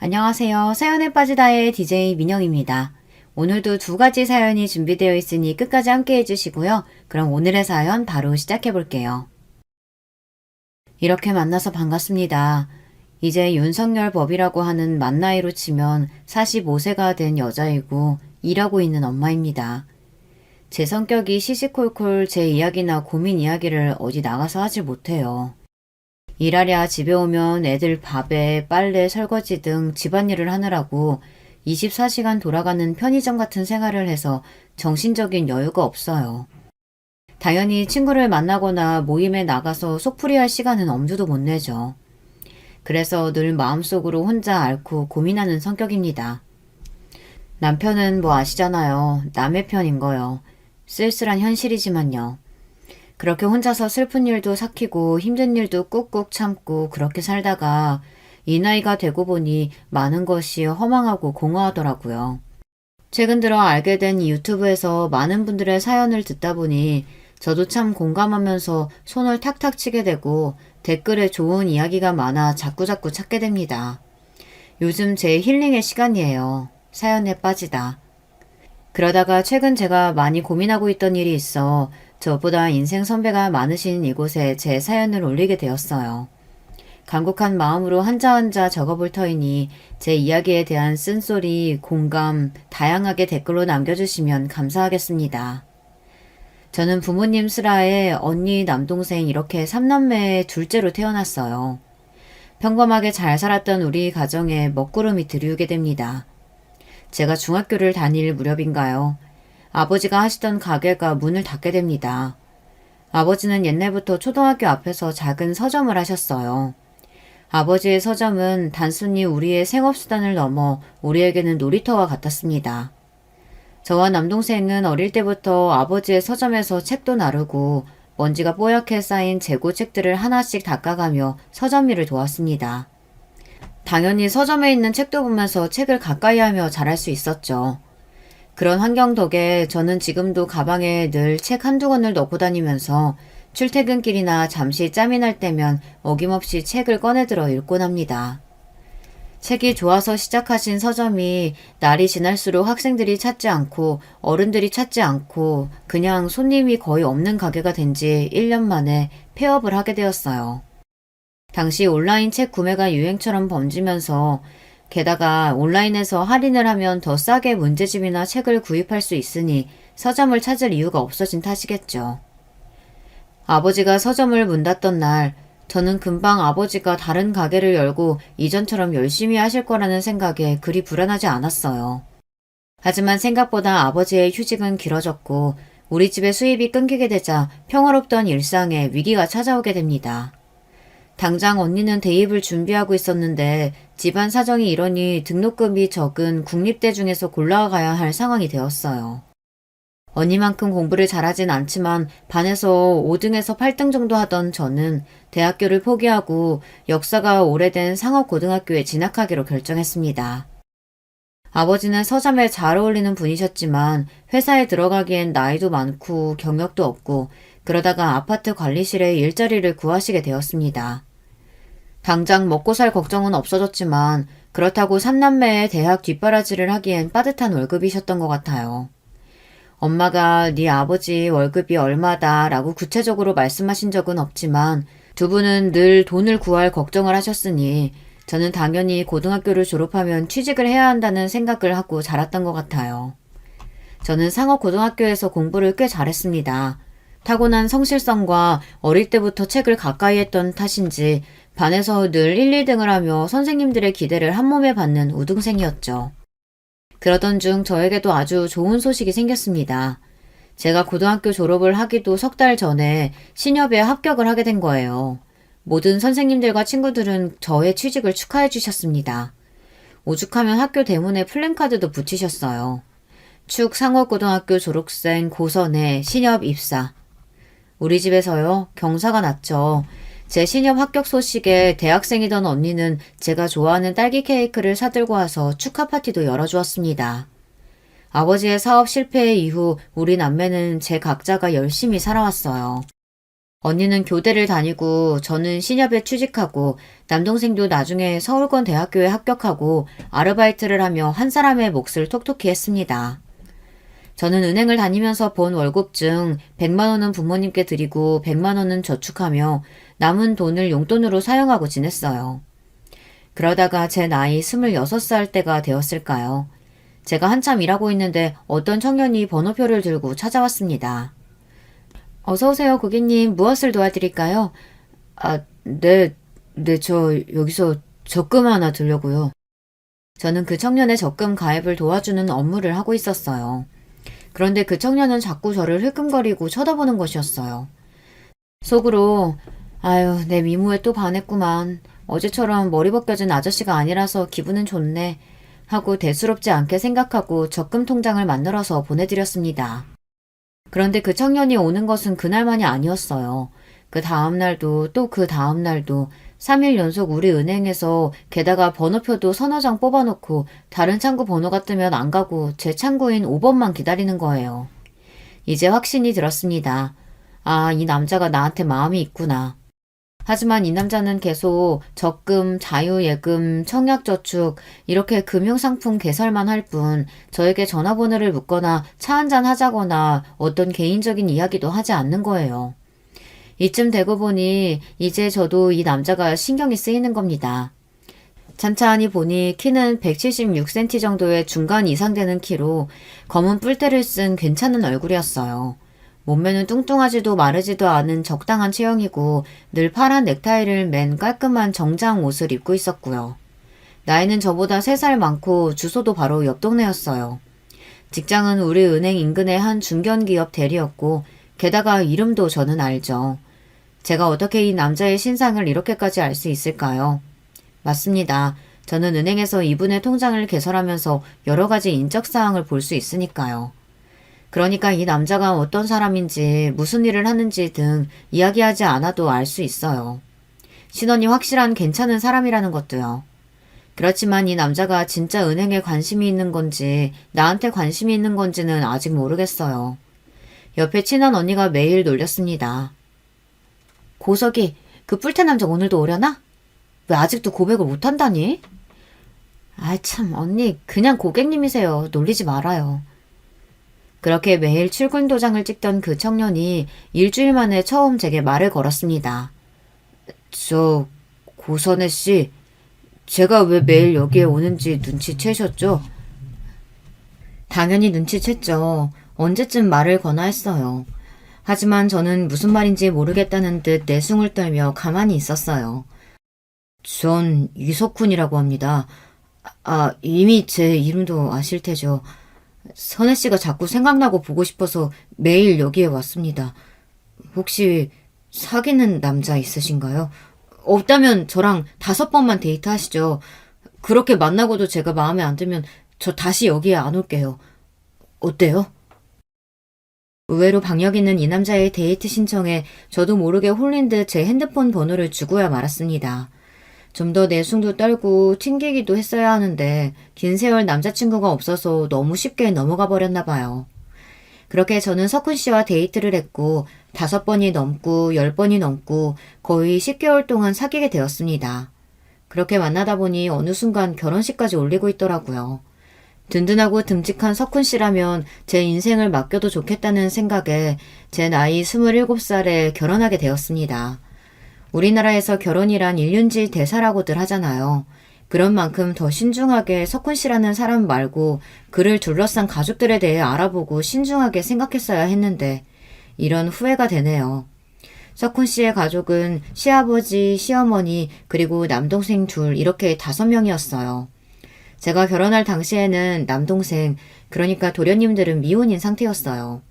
안녕하세요. 사연에 빠지다의 DJ 민영입니다. 오늘도 두 가지 사연이 준비되어 있으니 끝까지 함께 해주시고요. 그럼 오늘의 사연 바로 시작해 볼게요. 이렇게 만나서 반갑습니다. 이제 윤석열 법이라고 하는 만 나이로 치면 45세가 된 여자이고 일하고 있는 엄마입니다. 제 성격이 시시콜콜 제 이야기나 고민 이야기를 어디 나가서 하질 못해요. 일하랴 집에 오면 애들 밥에 빨래 설거지 등 집안일을 하느라고 24시간 돌아가는 편의점 같은 생활을 해서 정신적인 여유가 없어요. 당연히 친구를 만나거나 모임에 나가서 속풀이할 시간은 엄두도 못 내죠. 그래서 늘 마음속으로 혼자 앓고 고민하는 성격입니다. 남편은 뭐 아시잖아요. 남의 편인 거요. 쓸쓸한 현실이지만요. 그렇게 혼자서 슬픈 일도 삭히고 힘든 일도 꾹꾹 참고 그렇게 살다가 이 나이가 되고 보니 많은 것이 허망하고 공허하더라고요. 최근 들어 알게 된 이 유튜브에서 많은 분들의 사연을 듣다 보니 저도 참 공감하면서 손을 탁탁 치게 되고 댓글에 좋은 이야기가 많아 자꾸자꾸 찾게 됩니다. 요즘 제 힐링의 시간이에요. 사연에 빠지다. 그러다가 최근 제가 많이 고민하고 있던 일이 있어 저보다 인생 선배가 많으신 이곳에 제 사연을 올리게 되었어요. 간곡한 마음으로 한자 적어볼 터이니 제 이야기에 대한 쓴소리, 공감, 다양하게 댓글로 남겨주시면 감사하겠습니다. 저는 부모님 슬하에 언니, 남동생 이렇게 3남매의 둘째로 태어났어요. 평범하게 잘 살았던 우리 가정에 먹구름이 들이우게 됩니다. 제가 중학교를 다닐 무렵인가요? 아버지가 하시던 가게가 문을 닫게 됩니다. 아버지는 옛날부터 초등학교 앞에서 작은 서점을 하셨어요. 아버지의 서점은 단순히 우리의 생업수단을 넘어 우리에게는 놀이터와 같았습니다. 저와 남동생은 어릴 때부터 아버지의 서점에서 책도 나르고 먼지가 뽀얗게 쌓인 재고 책들을 하나씩 닦아가며 서점 일을 도왔습니다. 당연히 서점에 있는 책도 보면서 책을 가까이 하며 자랄 수 있었죠. 그런 환경 덕에 저는 지금도 가방에 늘 책 한두 권을 넣고 다니면서 출퇴근길이나 잠시 짬이 날 때면 어김없이 책을 꺼내들어 읽곤 합니다. 책이 좋아서 시작하신 서점이 날이 지날수록 학생들이 찾지 않고 어른들이 찾지 않고 그냥 손님이 거의 없는 가게가 된 지 1년 만에 폐업을 하게 되었어요. 당시 온라인 책 구매가 유행처럼 번지면서 게다가 온라인에서 할인을 하면 더 싸게 문제집이나 책을 구입할 수 있으니 서점을 찾을 이유가 없어진 탓이겠죠. 아버지가 서점을 문 닫던 날 저는 금방 아버지가 다른 가게를 열고 이전처럼 열심히 하실 거라는 생각에 그리 불안하지 않았어요. 하지만 생각보다 아버지의 휴직은 길어졌고 우리 집의 수입이 끊기게 되자 평화롭던 일상에 위기가 찾아오게 됩니다. 당장 언니는 대입을 준비하고 있었는데 집안 사정이 이러니 등록금이 적은 국립대 중에서 골라가야 할 상황이 되었어요. 언니만큼 공부를 잘하진 않지만 반에서 5등에서 8등 정도 하던 저는 대학교를 포기하고 역사가 오래된 상업고등학교에 진학하기로 결정했습니다. 아버지는 서점에 잘 어울리는 분이셨지만 회사에 들어가기엔 나이도 많고 경력도 없고 그러다가 아파트 관리실에 일자리를 구하시게 되었습니다. 당장 먹고 살 걱정은 없어졌지만 그렇다고 삼남매의 대학 뒷바라지를 하기엔 빠듯한 월급이셨던 것 같아요. 엄마가 네 아버지 월급이 얼마다 라고 구체적으로 말씀하신 적은 없지만 두 분은 늘 돈을 구할 걱정을 하셨으니 저는 당연히 고등학교를 졸업하면 취직을 해야 한다는 생각을 하고 자랐던 것 같아요. 저는 상업고등학교에서 공부를 꽤 잘했습니다. 타고난 성실성과 어릴 때부터 책을 가까이 했던 탓인지 반에서 늘 1, 2등을 하며 선생님들의 기대를 한몸에 받는 우등생이었죠. 그러던 중 저에게도 아주 좋은 소식이 생겼습니다. 제가 고등학교 졸업을 하기도 석 달 전에 신협에 합격을 하게 된 거예요. 모든 선생님들과 친구들은 저의 취직을 축하해 주셨습니다. 오죽하면 학교 대문에 플랜카드도 붙이셨어요. 축 상업고등학교 졸업생 고선의 신협 입사. 우리 집에서요, 경사가 났죠. 제 신협 합격 소식에 대학생이던 언니는 제가 좋아하는 딸기 케이크를 사들고 와서 축하 파티도 열어주었습니다. 아버지의 사업 실패 이후 우리 남매는 제 각자가 열심히 살아왔어요. 언니는 교대를 다니고 저는 신협에 취직하고 남동생도 나중에 서울권 대학교에 합격하고 아르바이트를 하며 한 사람의 몫을 톡톡히 했습니다. 저는 은행을 다니면서 번 월급 중 100만 원은 부모님께 드리고 100만 원은 저축하며 남은 돈을 용돈으로 사용하고 지냈어요. 그러다가 제 나이 26살 때가 되었을까요? 제가 한참 일하고 있는데 어떤 청년이 번호표를 들고 찾아왔습니다. 어서오세요, 고객님. 무엇을 도와드릴까요? 네, 저 여기서 적금 하나 들려고요. 저는 그 청년의 적금 가입을 도와주는 업무를 하고 있었어요. 그런데 그 청년은 자꾸 저를 흘끔거리고 쳐다보는 것이었어요. 속으로 아유, 내 미모에 또 반했구만. 어제처럼 머리 벗겨진 아저씨가 아니라서 기분은 좋네. 하고 대수롭지 않게 생각하고 적금 통장을 만들어서 보내드렸습니다. 그런데 그 청년이 오는 것은 그날만이 아니었어요. 그 다음날도 또 그 다음날도 3일 연속 우리 은행에서 게다가 번호표도 서너 장 뽑아놓고 다른 창구 번호가 뜨면 안 가고 제 창구인 5번만 기다리는 거예요. 이제 확신이 들었습니다. 아, 이 남자가 나한테 마음이 있구나. 하지만 이 남자는 계속 적금, 자유예금, 청약저축 이렇게 금융상품 개설만 할 뿐 저에게 전화번호를 묻거나 차 한잔 하자거나 어떤 개인적인 이야기도 하지 않는 거예요. 이쯤 되고 보니 이제 저도 이 남자가 신경이 쓰이는 겁니다. 찬찬히 보니 키는 176cm 정도의 중간 이상 되는 키로 검은 뿔테를 쓴 괜찮은 얼굴이었어요. 몸매는 뚱뚱하지도 마르지도 않은 적당한 체형이고 늘 파란 넥타이를 맨 깔끔한 정장 옷을 입고 있었고요. 나이는 저보다 3살 많고 주소도 바로 옆 동네였어요. 직장은 우리 은행 인근의 한 중견기업 대리였고 게다가 이름도 저는 알죠. 제가 어떻게 이 남자의 신상을 이렇게까지 알 수 있을까요? 맞습니다. 저는 은행에서 이분의 통장을 개설하면서 여러 가지 인적사항을 볼 수 있으니까요. 그러니까 이 남자가 어떤 사람인지 무슨 일을 하는지 등 이야기하지 않아도 알 수 있어요. 신원이 확실한 괜찮은 사람이라는 것도요. 그렇지만 이 남자가 진짜 은행에 관심이 있는 건지 나한테 관심이 있는 건지는 아직 모르겠어요. 옆에 친한 언니가 매일 놀렸습니다. 고석이 그 뿔테 남자 오늘도 오려나? 왜 아직도 고백을 못한다니? 아이 참 언니 그냥 고객님이세요. 놀리지 말아요. 그렇게 매일 출근 도장을 찍던 그 청년이 일주일 만에 처음 제게 말을 걸었습니다. 저 고선혜 씨, 제가 왜 매일 여기에 오는지 눈치채셨죠? 당연히 눈치챘죠. 언제쯤 말을 거나 했어요. 하지만 저는 무슨 말인지 모르겠다는 듯 내숭을 떨며 가만히 있었어요. 전 이석훈이라고 합니다. 이미 제 이름도 아실 테죠. 선혜 씨가 자꾸 생각나고 보고 싶어서 매일 여기에 왔습니다. 혹시 사귀는 남자 있으신가요? 없다면 저랑 5번만 데이트하시죠. 그렇게 만나고도 제가 마음에 안 들면 저 다시 여기에 안 올게요. 어때요? 의외로 박력 있는 이 남자의 데이트 신청에 저도 모르게 홀린 듯 제 핸드폰 번호를 주고야 말았습니다. 좀 더 내숭도 떨고 튕기기도 했어야 하는데 긴 세월 남자친구가 없어서 너무 쉽게 넘어가 버렸나 봐요. 그렇게 저는 석훈 씨와 데이트를 했고 5번이 넘고 10번이 넘고 거의 10개월 동안 사귀게 되었습니다. 그렇게 만나다 보니 어느 순간 결혼식까지 올리고 있더라고요. 든든하고 듬직한 석훈 씨라면 제 인생을 맡겨도 좋겠다는 생각에 제 나이 27살에 결혼하게 되었습니다. 우리나라에서 결혼이란 일륜지 대사라고들 하잖아요. 그런 만큼 더 신중하게 석훈 씨라는 사람 말고 그를 둘러싼 가족들에 대해 알아보고 신중하게 생각했어야 했는데 이런 후회가 되네요. 석훈 씨의 가족은 시아버지, 시어머니, 그리고 남동생 둘 이렇게 5명이었어요. 제가 결혼할 당시에는 남동생, 그러니까 도련님들은 미혼인 상태였어요.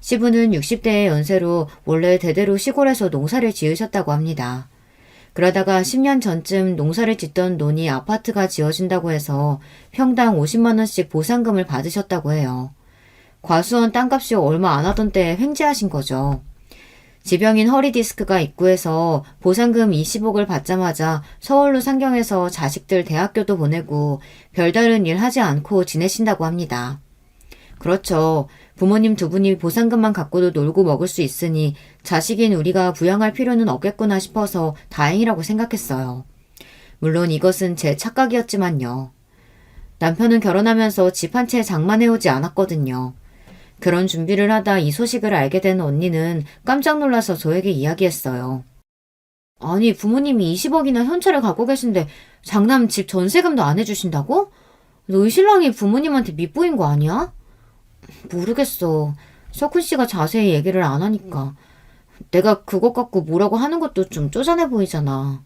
시부는 60대의 연세로 원래 대대로 시골에서 농사를 지으셨다고 합니다. 그러다가 10년 전쯤 농사를 짓던 논이 아파트가 지어진다고 해서 평당 50만 원씩 보상금을 받으셨다고 해요. 과수원 땅값이 얼마 안 하던 때에 횡재하신 거죠. 지병인 허리디스크가 있고 해서 보상금 20억을 받자마자 서울로 상경해서 자식들 대학교도 보내고 별다른 일 하지 않고 지내신다고 합니다. 그렇죠. 부모님 두 분이 보상금만 갖고도 놀고 먹을 수 있으니 자식인 우리가 부양할 필요는 없겠구나 싶어서 다행이라고 생각했어요. 물론 이것은 제 착각이었지만요. 남편은 결혼하면서 집 한 채 장만해오지 않았거든요. 결혼 준비를 하다 이 소식을 알게 된 언니는 깜짝 놀라서 저에게 이야기했어요. 아니, 부모님이 20억이나 현찰을 갖고 계신데 장남 집 전세금도 안 해주신다고? 너희 신랑이 부모님한테 밑보인 거 아니야? 모르겠어. 석훈 씨가 자세히 얘기를 안 하니까. 내가 그것 갖고 뭐라고 하는 것도 좀 쪼잔해 보이잖아.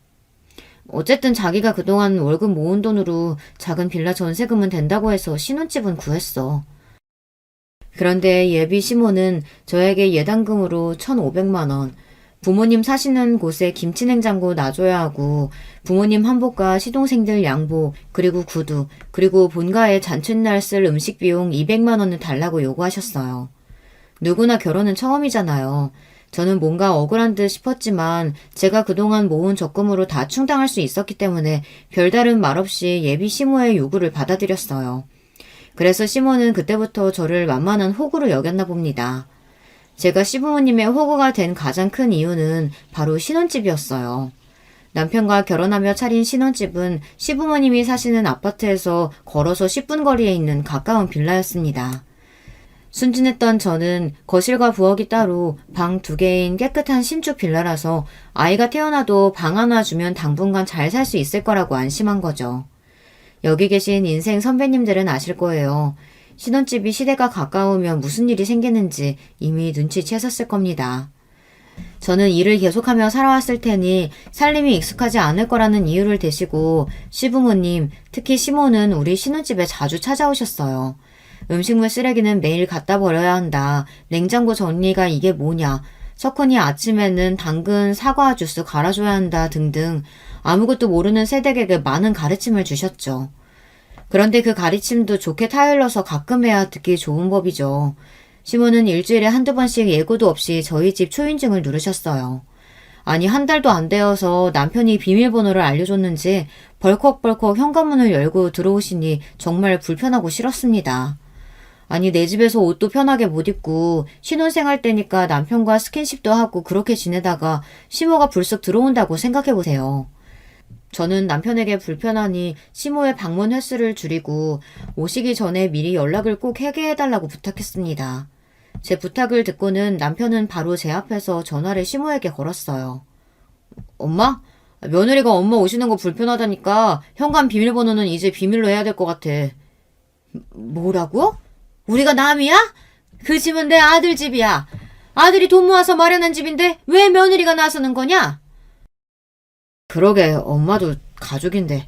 어쨌든 자기가 그동안 월급 모은 돈으로 작은 빌라 전세금은 된다고 해서 신혼집은 구했어. 그런데 예비 시모는 저에게 예단금으로 1,500만 원, 부모님 사시는 곳에 김치냉장고 놔줘야 하고 부모님 한복과 시동생들 양복, 그리고 구두, 그리고 본가에 잔칫날 쓸 음식 비용 200만 원을 달라고 요구하셨어요. 누구나 결혼은 처음이잖아요. 저는 뭔가 억울한 듯 싶었지만 제가 그동안 모은 적금으로 다 충당할 수 있었기 때문에 별다른 말 없이 예비 시모의 요구를 받아들였어요. 그래서 시모는 그때부터 저를 만만한 호구로 여겼나 봅니다. 제가 시부모님의 호구가 된 가장 큰 이유는 바로 신혼집이었어요. 남편과 결혼하며 차린 신혼집은 시부모님이 사시는 아파트에서 걸어서 10분 거리에 있는 가까운 빌라였습니다. 순진했던 저는 거실과 부엌이 따로 방 2개인 깨끗한 신축 빌라라서 아이가 태어나도 방 하나 주면 당분간 잘 살 수 있을 거라고 안심한 거죠. 여기 계신 인생 선배님들은 아실 거예요. 신혼집이 시대가 가까우면 무슨 일이 생기는지 이미 눈치채셨을 겁니다. 저는 일을 계속하며 살아왔을 테니 살림이 익숙하지 않을 거라는 이유를 대시고 시부모님, 특히 시모는 우리 신혼집에 자주 찾아오셨어요. 음식물 쓰레기는 매일 갖다 버려야 한다. 냉장고 정리가 이게 뭐냐. 석훈이 아침에는 당근, 사과 주스 갈아줘야 한다 등등 아무것도 모르는 세대에게 많은 가르침을 주셨죠. 그런데 그 가르침도 좋게 타일러서 가끔 해야 듣기 좋은 법이죠. 시모는 일주일에 한두 번씩 예고도 없이 저희 집 초인증을 누르셨어요. 아니, 한 달도 안 되어서 남편이 비밀번호를 알려줬는지 벌컥벌컥 현관문을 열고 들어오시니 정말 불편하고 싫었습니다. 아니, 내 집에서 옷도 편하게 못 입고 신혼생활 때니까 남편과 스킨십도 하고 그렇게 지내다가 시모가 불쑥 들어온다고 생각해보세요. 저는 남편에게 불편하니 시모의 방문 횟수를 줄이고 오시기 전에 미리 연락을 꼭 하게 해달라고 부탁했습니다. 제 부탁을 듣고는 남편은 바로 제 앞에서 전화를 시모에게 걸었어요. 엄마? 며느리가 엄마 오시는 거 불편하다니까 현관 비밀번호는 이제 비밀로 해야 될 것 같아. 뭐라고? 우리가 남이야? 그 집은 내 아들 집이야. 아들이 돈 모아서 마련한 집인데 왜 며느리가 나서는 거냐? 그러게, 엄마도 가족인데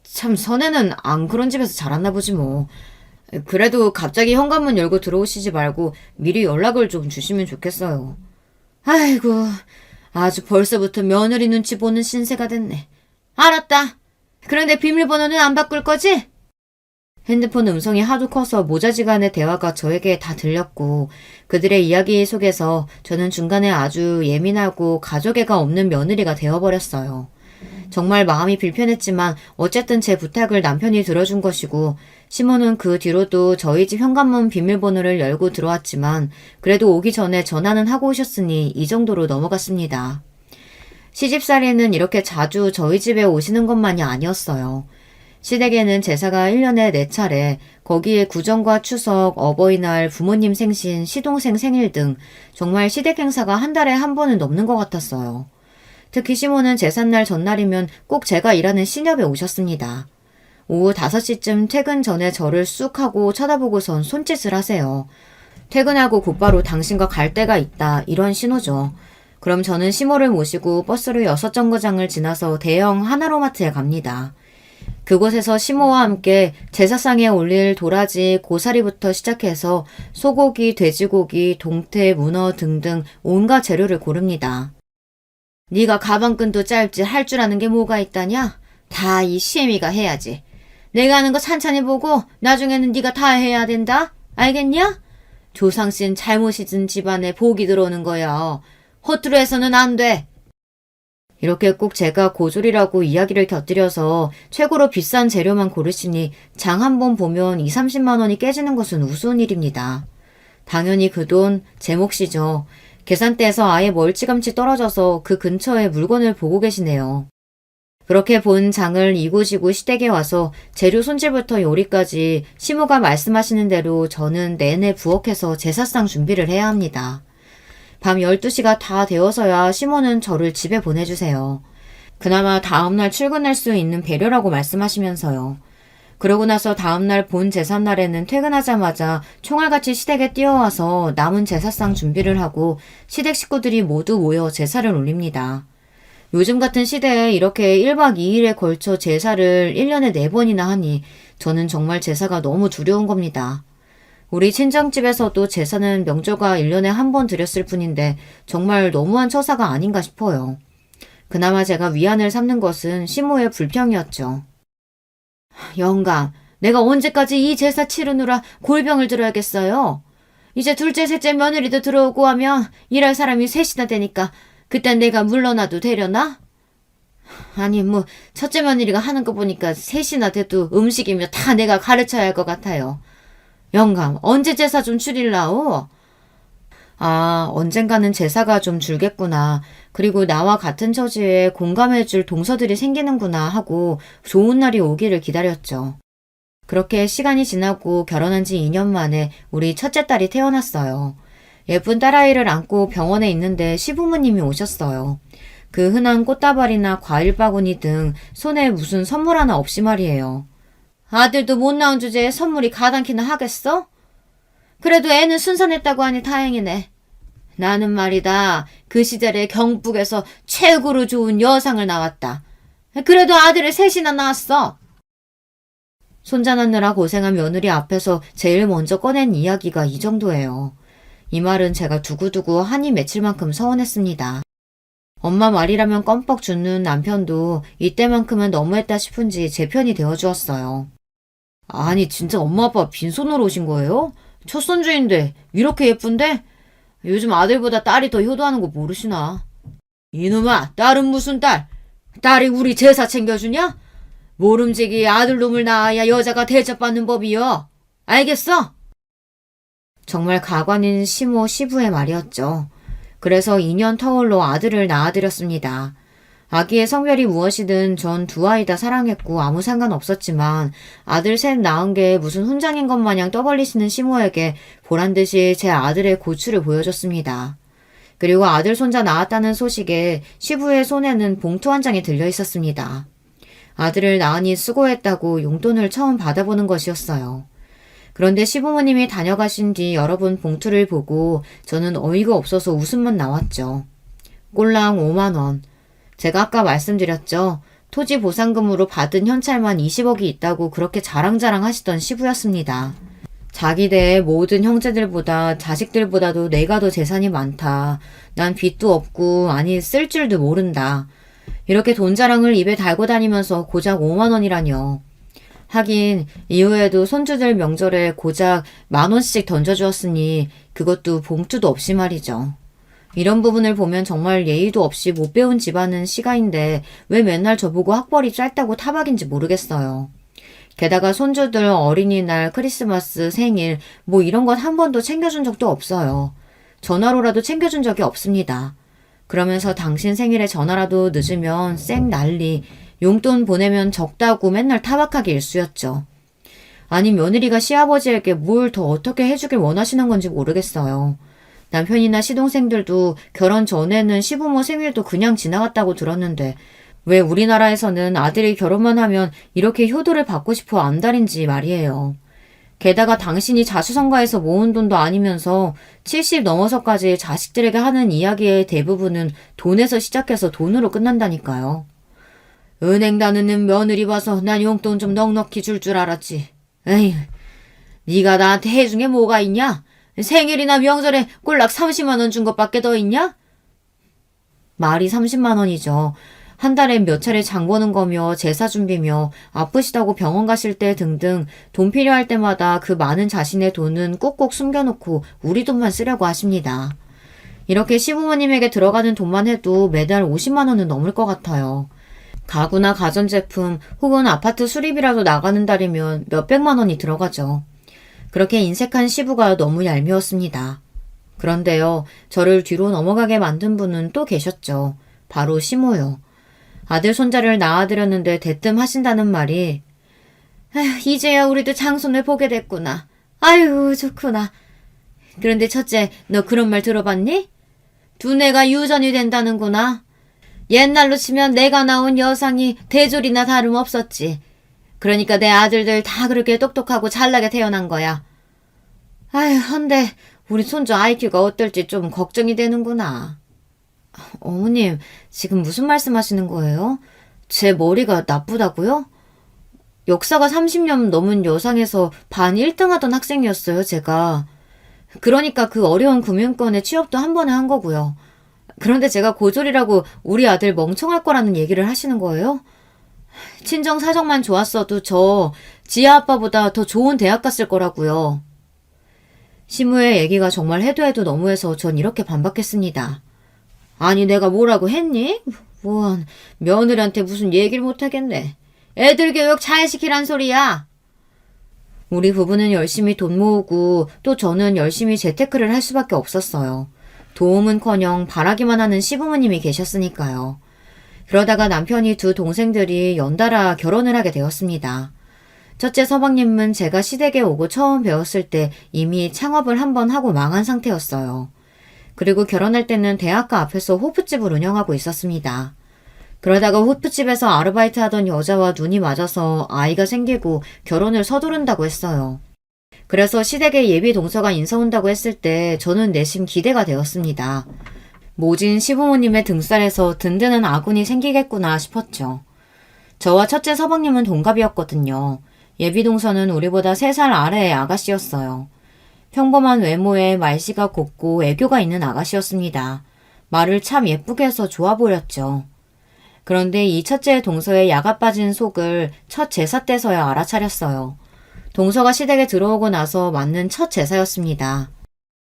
참 선혜는 안 그런 집에서 자랐나 보지 뭐. 그래도 갑자기 현관문 열고 들어오시지 말고 미리 연락을 좀 주시면 좋겠어요. 아이고, 아주 벌써부터 며느리 눈치 보는 신세가 됐네. 알았다. 그런데 비밀번호는 안 바꿀 거지? 핸드폰 음성이 하도 커서 모자지간의 대화가 저에게 다 들렸고 그들의 이야기 속에서 저는 중간에 아주 예민하고 가족애가 없는 며느리가 되어버렸어요. 정말 마음이 불편했지만 어쨌든 제 부탁을 남편이 들어준 것이고 시모는 그 뒤로도 저희 집 현관문 비밀번호를 열고 들어왔지만 그래도 오기 전에 전화는 하고 오셨으니 이 정도로 넘어갔습니다. 시집살이는 이렇게 자주 저희 집에 오시는 것만이 아니었어요. 시댁에는 제사가 1년에 4차례, 거기에 구정과 추석, 어버이날, 부모님 생신, 시동생 생일 등 정말 시댁 행사가 한 달에 한 번은 넘는 것 같았어요. 특히 시모는 제삿날 전날이면 꼭 제가 일하는 신협에 오셨습니다. 오후 5시쯤 퇴근 전에 저를 쑥 하고 쳐다보고선 손짓을 하세요. 퇴근하고 곧바로 당신과 갈 데가 있다, 이런 신호죠. 그럼 저는 시모를 모시고 버스로 6정거장을 지나서 대형 하나로마트에 갑니다. 그곳에서 시모와 함께 제사상에 올릴 도라지, 고사리부터 시작해서 소고기, 돼지고기, 동태, 문어 등등 온갖 재료를 고릅니다. 네가 가방끈도 짧지 할 줄 아는 게 뭐가 있다냐? 다 이 시애미가 해야지. 내가 하는 거 찬찬히 보고 나중에는 네가 다 해야 된다. 알겠냐? 조상신 잘못 잊은 집안에 복이 들어오는 거야. 허투루 해서는 안 돼. 이렇게 꼭 제가 고졸이라고 이야기를 곁들여서 최고로 비싼 재료만 고르시니 장 한 번 보면 2, 30만 원이 깨지는 것은 우스운 일입니다. 당연히 그 돈 제 몫이죠. 계산대에서 아예 멀찌감치 떨어져서 그 근처에 물건을 보고 계시네요. 그렇게 본 장을 이고지고 시댁에 와서 재료 손질부터 요리까지 시모가 말씀하시는 대로 저는 내내 부엌에서 제사상 준비를 해야 합니다. 밤 12시가 다 되어서야 시모는 저를 집에 보내주세요. 그나마 다음날 출근할 수 있는 배려라고 말씀하시면서요. 그러고 나서 다음날 본 제삿날에는 퇴근하자마자 총알같이 시댁에 뛰어와서 남은 제사상 준비를 하고 시댁 식구들이 모두 모여 제사를 올립니다. 요즘 같은 시대에 이렇게 1박 2일에 걸쳐 제사를 1년에 4번이나 하니 저는 정말 제사가 너무 두려운 겁니다. 우리 친정집에서도 제사는 명절과 1년에 한 번 드렸을 뿐인데 정말 너무한 처사가 아닌가 싶어요. 그나마 제가 위안을 삼는 것은 시모의 불평이었죠. 영감, 내가 언제까지 이 제사 치르느라 골병을 들어야겠어요? 이제 둘째, 셋째 며느리도 들어오고 하면 일할 사람이 셋이나 되니까 그땐 내가 물러나도 되려나? 아니 첫째 며느리가 하는 거 보니까 셋이나 돼도 음식이며 다 내가 가르쳐야 할 것 같아요. 영감, 언제 제사 좀 줄일라오? 아, 언젠가는 제사가 좀 줄겠구나. 그리고 나와 같은 처지에 공감해줄 동서들이 생기는구나 하고 좋은 날이 오기를 기다렸죠. 그렇게 시간이 지나고 결혼한 지 2년 만에 우리 첫째 딸이 태어났어요. 예쁜 딸아이를 안고 병원에 있는데 시부모님이 오셨어요. 그 흔한 꽃다발이나 과일 바구니 등 손에 무슨 선물 하나 없이 말이에요. 아들도 못 낳은 주제에 선물이 가당키나 하겠어? 그래도 애는 순산했다고 하니 다행이네. 나는 말이다. 그 시절에 경북에서 최고로 좋은 여상을 낳았다. 그래도 아들을 셋이나 낳았어. 손자 낳느라 고생한 며느리 앞에서 제일 먼저 꺼낸 이야기가 이 정도예요. 이 말은 제가 두고두고 한이 맺힐 만큼 서운했습니다. 엄마 말이라면 껌뻑 죽는 남편도 이때만큼은 너무했다 싶은지 제 편이 되어주었어요. 아니 진짜 엄마 아빠 빈손으로 오신 거예요? 첫 손주인데 이렇게 예쁜데? 요즘 아들보다 딸이 더 효도하는 거 모르시나? 이놈아, 딸은 무슨 딸? 딸이 우리 제사 챙겨주냐? 모름지기 아들놈을 낳아야 여자가 대접받는 법이여. 알겠어? 정말 가관인 시모 시부의 말이었죠. 그래서 2년 터울로 아들을 낳아드렸습니다. 아기의 성별이 무엇이든 전 두 아이 다 사랑했고 아무 상관없었지만 아들 셋 낳은 게 무슨 훈장인 것 마냥 떠벌리시는 시모에게 보란듯이 제 아들의 고추를 보여줬습니다. 그리고 아들 손자 낳았다는 소식에 시부의 손에는 봉투 한 장이 들려 있었습니다. 아들을 낳으니 수고했다고 용돈을 처음 받아보는 것이었어요. 그런데 시부모님이 다녀가신 뒤 여러 번 봉투를 보고 저는 어이가 없어서 웃음만 나왔죠. 꼴랑 5만 원. 제가 아까 말씀드렸죠. 토지 보상금으로 받은 현찰만 20억이 있다고 그렇게 자랑자랑 하시던 시부였습니다. 자기네 모든 형제들보다 자식들보다도 내가 더 재산이 많다. 난 빚도 없고 아니 쓸 줄도 모른다. 이렇게 돈 자랑을 입에 달고 다니면서 고작 5만 원이라뇨. 하긴 이후에도 손주들 명절에 고작 10,000원씩 던져주었으니 그것도 봉투도 없이 말이죠. 이런 부분을 보면 정말 예의도 없이 못 배운 집안은 시가인데 왜 맨날 저보고 학벌이 짧다고 타박인지 모르겠어요. 게다가 손주들 어린이날, 크리스마스, 생일 이런 것 한 번도 챙겨준 적도 없어요. 전화로라도 챙겨준 적이 없습니다. 그러면서 당신 생일에 전화라도 늦으면 쌩 난리, 용돈 보내면 적다고 맨날 타박하기 일쑤였죠. 아니 며느리가 시아버지에게 뭘 더 어떻게 해주길 원하시는 건지 모르겠어요. 남편이나 시동생들도 결혼 전에는 시부모 생일도 그냥 지나갔다고 들었는데 왜 우리나라에서는 아들이 결혼만 하면 이렇게 효도를 받고 싶어 안달인지 말이에요. 게다가 당신이 자수성가해서 모은 돈도 아니면서 70 넘어서까지 자식들에게 하는 이야기의 대부분은 돈에서 시작해서 돈으로 끝난다니까요. 은행 다니는 며느리 봐서 난 용돈 좀 넉넉히 줄 알았지. 에휴, 네가 나한테 해준 게 뭐가 있냐? 생일이나 명절에 꼴락 30만 원 준 것밖에 더 있냐? 말이 30만 원이죠. 한 달에 몇 차례 장 보는 거며 제사 준비며 아프시다고 병원 가실 때 등등 돈 필요할 때마다 그 많은 자신의 돈은 꼭꼭 숨겨놓고 우리 돈만 쓰려고 하십니다. 이렇게 시부모님에게 들어가는 돈만 해도 매달 50만 원은 넘을 것 같아요. 가구나 가전제품 혹은 아파트 수리비라도 나가는 달이면 몇백만 원이 들어가죠. 그렇게 인색한 시부가 너무 얄미웠습니다. 그런데요, 저를 뒤로 넘어가게 만든 분은 또 계셨죠. 바로 시모요. 아들 손자를 낳아드렸는데 대뜸 하신다는 말이 아휴, 이제야 우리도 장손을 보게 됐구나. 아유, 좋구나. 그런데 첫째, 너 그런 말 들어봤니? 두뇌가 유전이 된다는구나. 옛날로 치면 내가 낳은 여상이 대졸이나 다름없었지. 그러니까 내 아들들 다 그렇게 똑똑하고 잘나게 태어난 거야. 아휴, 헌데 우리 손주 IQ가 어떨지 좀 걱정이 되는구나. 어머님, 지금 무슨 말씀하시는 거예요? 제 머리가 나쁘다고요? 역사가 30년 넘은 여상에서 반 1등 하던 학생이었어요, 제가. 그러니까 그 어려운 금융권의 취업도 한 번에 한 거고요. 그런데 제가 고졸이라고 우리 아들 멍청할 거라는 얘기를 하시는 거예요? 친정 사정만 좋았어도 저 지아 아빠보다 더 좋은 대학 갔을 거라고요. 시무의 얘기가 정말 해도 해도 너무해서 전 이렇게 반박했습니다. 아니 내가 뭐라고 했니? 원 며느리한테 무슨 얘기를 못하겠네. 애들 교육 잘 시키란 소리야. 우리 부부는 열심히 돈 모으고 또 저는 열심히 재테크를 할 수밖에 없었어요. 도움은커녕 바라기만 하는 시부모님이 계셨으니까요. 그러다가 남편이 두 동생들이 연달아 결혼을 하게 되었습니다. 첫째 서방님은 제가 시댁에 오고 처음 배웠을 때 이미 창업을 한번 하고 망한 상태였어요. 그리고 결혼할 때는 대학가 앞에서 호프집을 운영하고 있었습니다. 그러다가 호프집에서 아르바이트 하던 여자와 눈이 맞아서 아이가 생기고 결혼을 서두른다고 했어요. 그래서 시댁에 예비 동서가 인사 온다고 했을 때 저는 내심 기대가 되었습니다. 모진 시부모님의 등살에서 든든한 아군이 생기겠구나 싶었죠. 저와 첫째 서방님은 동갑이었거든요. 예비 동서는 우리보다 3살 아래의 아가씨였어요. 평범한 외모에 말씨가 곱고 애교가 있는 아가씨였습니다. 말을 참 예쁘게 해서 좋아 보였죠. 그런데 이 첫째 동서의 야가 빠진 속을 첫 제사 때서야 알아차렸어요. 동서가 시댁에 들어오고 나서 맞는 첫 제사였습니다.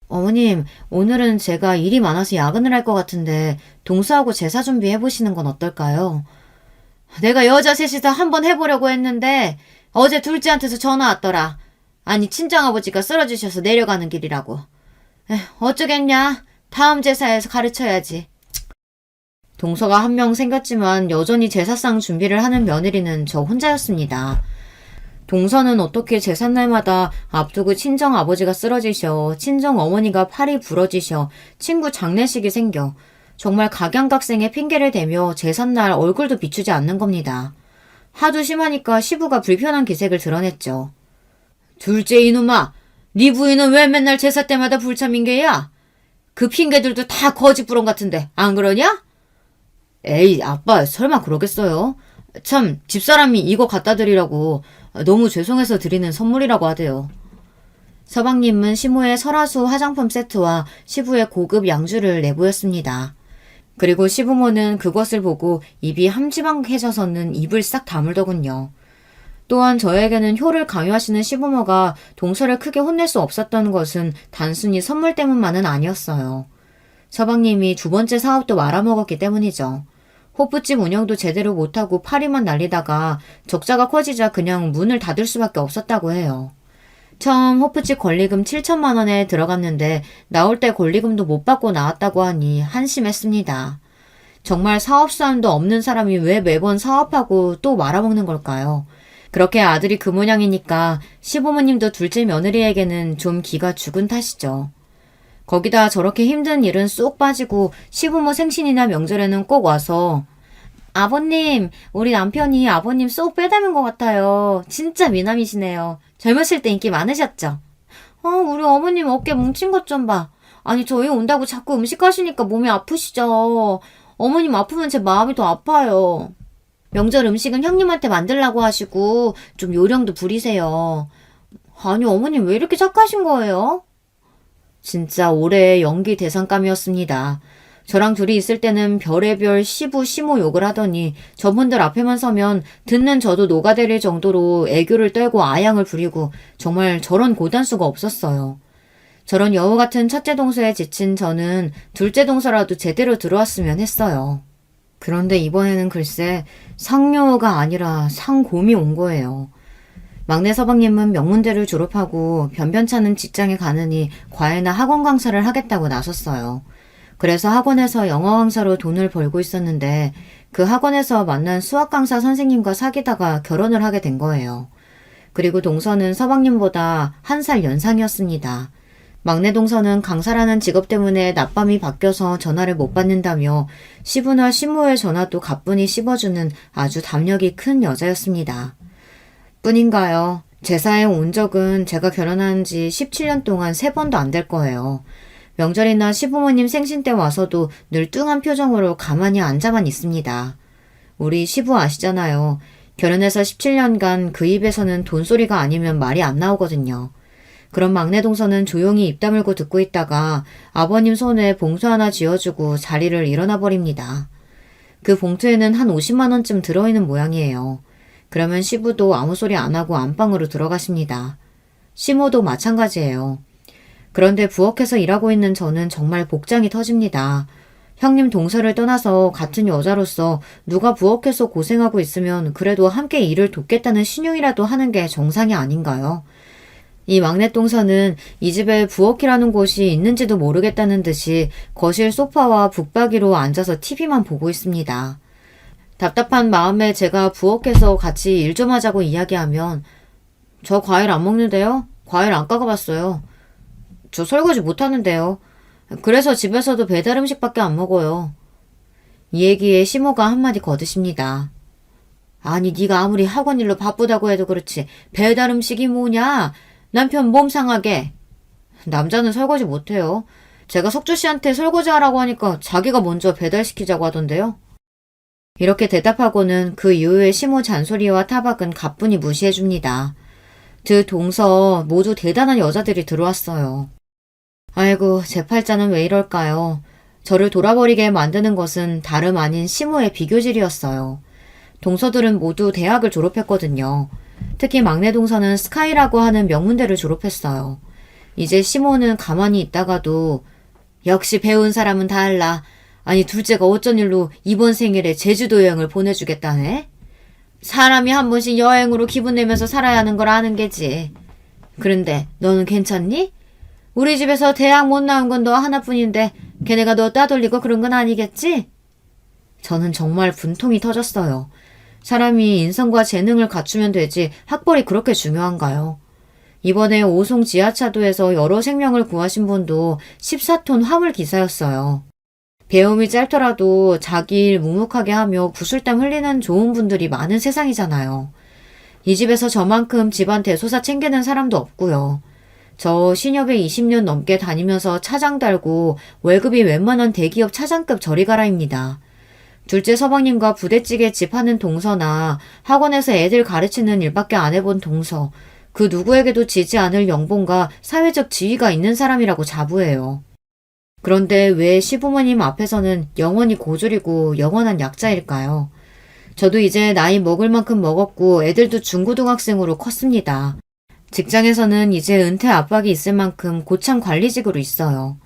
어머님, 오늘은 제가 일이 많아서 야근을 할 것 같은데 동서하고 제사 준비해보시는 건 어떨까요? 내가 여자 셋이서 한번 해보려고 했는데 어제 둘째한테서 전화 왔더라. 아니 친정아버지가 쓰러지셔서 내려가는 길이라고. 어쩌겠냐. 다음 제사에서 가르쳐야지. 동서가 한 명 생겼지만 여전히 제사상 준비를 하는 며느리는 저 혼자였습니다. 동서는 어떻게 제삿날마다 앞두고 친정아버지가 쓰러지셔, 친정어머니가 팔이 부러지셔, 친구 장례식이 생겨 정말 각양각색의 핑계를 대며 제삿날 얼굴도 비추지 않는 겁니다. 하도 심하니까 시부가 불편한 기색을 드러냈죠. 둘째 이놈아, 네 부인은 왜 맨날 제사 때마다 불참인게야? 그 핑계들도 다 거짓부렁 같은데 안 그러냐? 에이 아빠 설마 그러겠어요? 참 집사람이 이거 갖다 드리라고 너무 죄송해서 드리는 선물이라고 하대요. 서방님은 시모의 설화수 화장품 세트와 시부의 고급 양주를 내보였습니다. 그리고 시부모는 그것을 보고 입이 함지박해져서는 입을 싹 다물더군요. 또한 저에게는 효를 강요하시는 시부모가 동서를 크게 혼낼 수 없었던 것은 단순히 선물 때문만은 아니었어요. 서방님이 두 번째 사업도 말아먹었기 때문이죠. 호프집 운영도 제대로 못하고 파리만 날리다가 적자가 커지자 그냥 문을 닫을 수밖에 없었다고 해요. 처음 호프집 권리금 7천만 원에 들어갔는데 나올 때 권리금도 못 받고 나왔다고 하니 한심했습니다. 정말 사업수완도 없는 사람이 왜 매번 사업하고 또 말아먹는 걸까요? 그렇게 아들이 그 모양이니까 시부모님도 둘째 며느리에게는 좀 기가 죽은 탓이죠. 거기다 저렇게 힘든 일은 쏙 빠지고 시부모 생신이나 명절에는 꼭 와서 아버님, 우리 남편이 아버님 쏙 빼닮은 것 같아요. 진짜 미남이시네요. 젊으실 때 인기 많으셨죠? 우리 어머님 어깨 뭉친 것 좀 봐. 아니 저희 온다고 자꾸 음식 하시니까 몸이 아프시죠. 어머님 아프면 제 마음이 더 아파요. 명절 음식은 형님한테 만들라고 하시고 좀 요령도 부리세요. 아니 어머님 왜 이렇게 착하신 거예요? 진짜 올해의 연기 대상감이었습니다. 저랑 둘이 있을 때는 별의별 시부 시모 욕을 하더니 저분들 앞에만 서면 듣는 저도 녹아내릴 정도로 애교를 떨고 아양을 부리고 정말 저런 고단수가 없었어요. 저런 여우 같은 첫째 동서에 지친 저는 둘째 동서라도 제대로 들어왔으면 했어요. 그런데 이번에는 글쎄 상여우가 아니라 상곰이 온 거예요. 막내 서방님은 명문대를 졸업하고 변변찮은 직장에 가느니 과외나 학원 강사를 하겠다고 나섰어요. 그래서 학원에서 영어 강사로 돈을 벌고 있었는데 그 학원에서 만난 수학 강사 선생님과 사귀다가 결혼을 하게 된 거예요. 그리고 동서는 서방님보다 1살 연상이었습니다. 막내 동서는 강사라는 직업 때문에 낮밤이 바뀌어서 전화를 못 받는다며 시부나 시모의 전화도 가뿐히 씹어주는 아주 담력이 큰 여자였습니다. 뿐인가요? 제사에 온 적은 제가 결혼한 지 17년 동안 3번도 안 될 거예요. 명절이나 시부모님 생신 때 와서도 늘 뚱한 표정으로 가만히 앉아만 있습니다. 우리 시부 아시잖아요. 결혼해서 17년간 그 입에서는 돈소리가 아니면 말이 안 나오거든요. 그럼 막내 동서는 조용히 입 다물고 듣고 있다가 아버님 손에 봉투 하나 쥐어주고 자리를 일어나 버립니다. 그 봉투에는 한 50만 원쯤 들어있는 모양이에요. 그러면 시부도 아무 소리 안 하고 안방으로 들어가십니다. 시모도 마찬가지예요. 그런데 부엌에서 일하고 있는 저는 정말 복장이 터집니다. 형님 동서를 떠나서 같은 여자로서 누가 부엌에서 고생하고 있으면 그래도 함께 일을 돕겠다는 신용이라도 하는 게 정상이 아닌가요? 이 막내 동서는 이 집에 부엌이라는 곳이 있는지도 모르겠다는 듯이 거실 소파와 북박이로 앉아서 TV만 보고 있습니다. 답답한 마음에 제가 부엌에서 같이 일 좀 하자고 이야기하면 저 과일 안 먹는데요? 과일 안 깎아봤어요. 저 설거지 못하는데요. 그래서 집에서도 배달 음식밖에 안 먹어요. 이 얘기에 시모가 한마디 거드십니다. 아니 네가 아무리 학원 일로 바쁘다고 해도 그렇지 배달 음식이 뭐냐? 남편 몸 상하게. 남자는 설거지 못해요. 제가 석주 씨한테 설거지 하라고 하니까 자기가 먼저 배달시키자고 하던데요. 이렇게 대답하고는 그 이후에 시모 잔소리와 타박은 가뿐히 무시해줍니다. 두 동서 모두 대단한 여자들이 들어왔어요. 아이고 제 팔자는 왜 이럴까요. 저를 돌아버리게 만드는 것은 다름 아닌 시모의 비교질이었어요. 동서들은 모두 대학을 졸업했거든요. 특히 막내 동서는 스카이라고 하는 명문대를 졸업했어요. 이제 시모는 가만히 있다가도 역시 배운 사람은 달라. 아니 둘째가 어쩐 일로 이번 생일에 제주도 여행을 보내주겠다네? 사람이 한 번씩 여행으로 기분 내면서 살아야 하는 걸 아는 게지. 그런데 너는 괜찮니? 우리 집에서 대학 못 나온 건 너 하나뿐인데 걔네가 너 따돌리고 그런 건 아니겠지? 저는 정말 분통이 터졌어요. 사람이 인성과 재능을 갖추면 되지 학벌이 그렇게 중요한가요? 이번에 오송 지하차도에서 여러 생명을 구하신 분도 14톤 화물 기사였어요. 배움이 짧더라도 자기 일 묵묵하게 하며 구슬땀 흘리는 좋은 분들이 많은 세상이잖아요. 이 집에서 저만큼 집안 대소사 챙기는 사람도 없고요. 저 신협에 20년 넘게 다니면서 차장 달고 월급이 웬만한 대기업 차장급 저리가라입니다. 둘째 서방님과 부대찌개 집 하는 동서나 학원에서 애들 가르치는 일밖에 안 해본 동서, 그 누구에게도 지지 않을 연봉과 사회적 지위가 있는 사람이라고 자부해요. 그런데 왜 시부모님 앞에서는 영원히 고졸이고 영원한 약자일까요? 저도 이제 나이 먹을 만큼 먹었고 애들도 중고등학생으로 컸습니다. 직장에서는 이제 은퇴 압박이 있을 만큼 고참 관리직으로 있어요.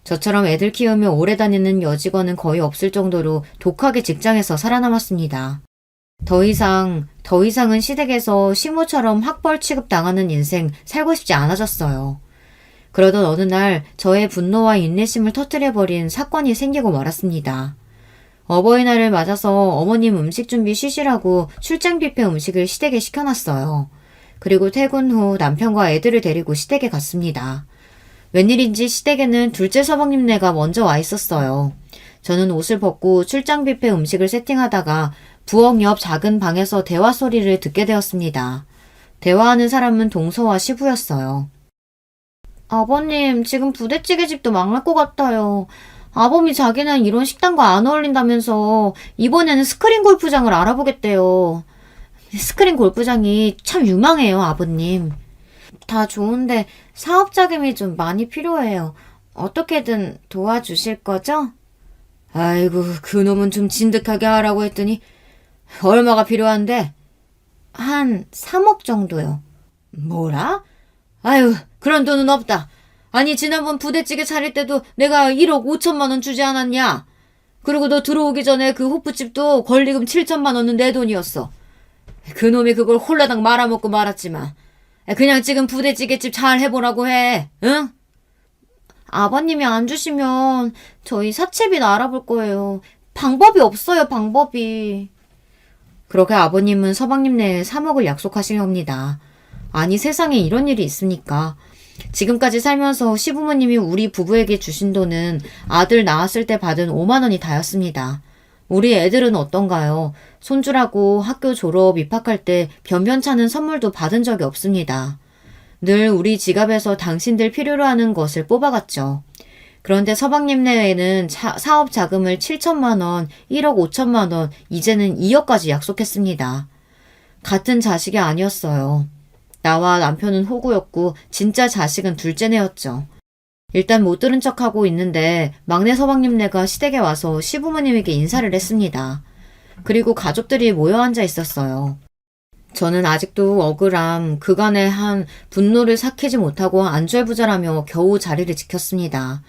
저처럼 애들 키우며 오래 다니는 여직원은 거의 없을 정도로 독하게 직장에서 살아남았습니다. 더 이상은 시댁에서 시모처럼 학벌 취급당하는 인생 살고 싶지 않아졌어요. 그러던 어느 날 저의 분노와 인내심을 터뜨려버린 사건이 생기고 말았습니다. 어버이날을 맞아서 어머님 음식 준비 쉬시라고 출장 뷔페 음식을 시댁에 시켜놨어요. 그리고 퇴근 후 남편과 애들을 데리고 시댁에 갔습니다. 웬일인지 시댁에는 둘째 서방님네가 먼저 와 있었어요. 저는 옷을 벗고 출장 뷔페 음식을 세팅하다가 부엌 옆 작은 방에서 대화 소리를 듣게 되었습니다. 대화하는 사람은 동서와 시부였어요. 아버님, 지금 부대찌개 집도 망할 것 같아요. 아범이 자기는 이런 식당과 안 어울린다면서 이번에는 스크린 골프장을 알아보겠대요. 스크린 골프장이 참 유망해요, 아버님. 다 좋은데 사업 자금이 좀 많이 필요해요. 어떻게든 도와주실 거죠? 아이고, 그놈은 좀 진득하게 하라고 했더니 얼마가 필요한데? 한 3억 정도요. 뭐라? 아유, 그런 돈은 없다. 아니, 지난번 부대찌개 차릴 때도 내가 1억 5천만 원 주지 않았냐? 그리고 너 들어오기 전에 그 호프집도 권리금 7천만 원은 내 돈이었어. 그놈이 그걸 홀라당 말아먹고 말았지만 그냥 지금 부대찌개집 잘 해보라고 해. 응? 아버님이 안 주시면 저희 사채빚 알아볼 거예요. 방법이 없어요, 방법이. 그렇게 아버님은 서방님 내에 3억을 약속하신 겁니다. 아니 세상에 이런 일이 있습니까? 지금까지 살면서 시부모님이 우리 부부에게 주신 돈은 아들 낳았을 때 받은 5만 원이 다였습니다. 우리 애들은 어떤가요? 손주라고 학교 졸업 입학할 때 변변찮은 선물도 받은 적이 없습니다. 늘 우리 지갑에서 당신들 필요로 하는 것을 뽑아갔죠. 그런데 서방님 내외는 사업 자금을 7천만 원, 1억 5천만 원, 이제는 2억까지 약속했습니다. 같은 자식이 아니었어요. 나와 남편은 호구였고 진짜 자식은 둘째네였죠. 일단 못 들은 척하고 있는데 막내 서방님네가 시댁에 와서 시부모님에게 인사를 했습니다. 그리고 가족들이 모여 앉아 있었어요. 저는 아직도 억울함, 그간의 한 분노를 삭히지 못하고 안절부절하며 겨우 자리를 지켰습니다.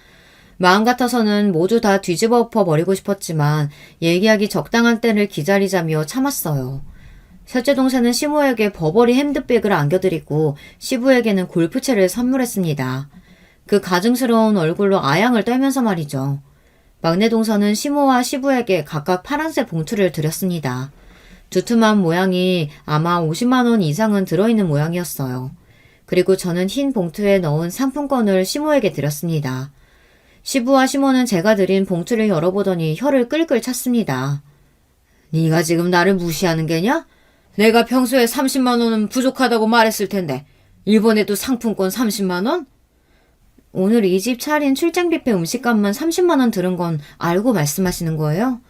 마음 같아서는 모두 다 뒤집어 엎어 버리고 싶었지만 얘기하기 적당한 때를 기다리자며 참았어요. 셋째 동생은 시모에게 버버리 핸드백을 안겨드리고 시부에게는 골프채를 선물했습니다. 그 가증스러운 얼굴로 아양을 떨면서 말이죠. 막내 동서는 시모와 시부에게 각각 파란색 봉투를 드렸습니다. 두툼한 모양이 아마 50만 원 이상은 들어있는 모양이었어요. 그리고 저는 흰 봉투에 넣은 상품권을 시모에게 드렸습니다. 시부와 시모는 제가 드린 봉투를 열어보더니 혀를 끌끌 찼습니다. 네가 지금 나를 무시하는 게냐? 내가 평소에 30만 원은 부족하다고 말했을 텐데 이번에도 상품권 30만 원? 오늘 이 집 차린 출장 뷔페 음식값만 30만 원 들은 건 알고 말씀하시는 거예요?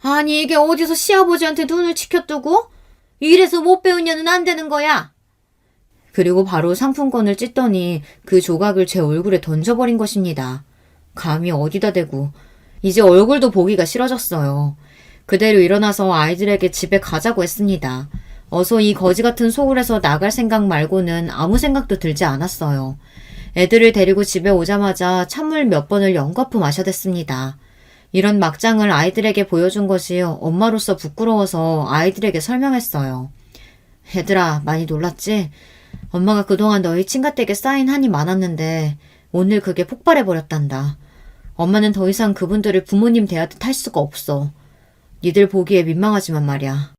아니 이게 어디서 시아버지한테 눈을 치켜뜨고? 이래서 못 배우냐는 안 되는 거야. 그리고 바로 상품권을 찢더니 그 조각을 제 얼굴에 던져버린 것입니다. 감히 어디다 대고. 이제 얼굴도 보기가 싫어졌어요. 그대로 일어나서 아이들에게 집에 가자고 했습니다. 어서 이 거지 같은 소굴에서 나갈 생각 말고는 아무 생각도 들지 않았어요. 애들을 데리고 집에 오자마자 찬물 몇 번을 연거푸 마셔댔습니다. 이런 막장을 아이들에게 보여준 것이 엄마로서 부끄러워서 아이들에게 설명했어요. 얘들아, 많이 놀랐지? 엄마가 그동안 너희 친가댁에 쌓인 한이 많았는데 오늘 그게 폭발해버렸단다. 엄마는 더 이상 그분들을 부모님 대하듯 할 수가 없어. 니들 보기에 민망하지만 말이야.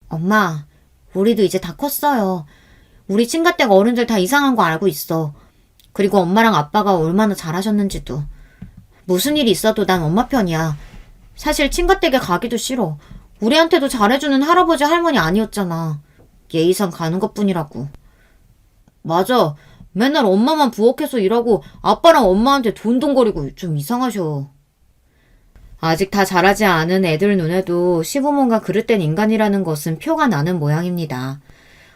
엄마, 우리도 이제 다 컸어요. 우리 친가댁 어른들 다 이상한 거 알고 있어. 그리고 엄마랑 아빠가 얼마나 잘하셨는지도. 무슨 일이 있어도 난 엄마 편이야. 사실 친가댁에 가기도 싫어. 우리한테도 잘해주는 할아버지 할머니 아니었잖아. 예의상 가는 것뿐이라고. 맞아. 맨날 엄마만 부엌에서 일하고 아빠랑 엄마한테 돈돈거리고 좀 이상하셔. 아직 다 자라지 않은 애들 눈에도 시부모가 그릇된 인간이라는 것은 표가 나는 모양입니다.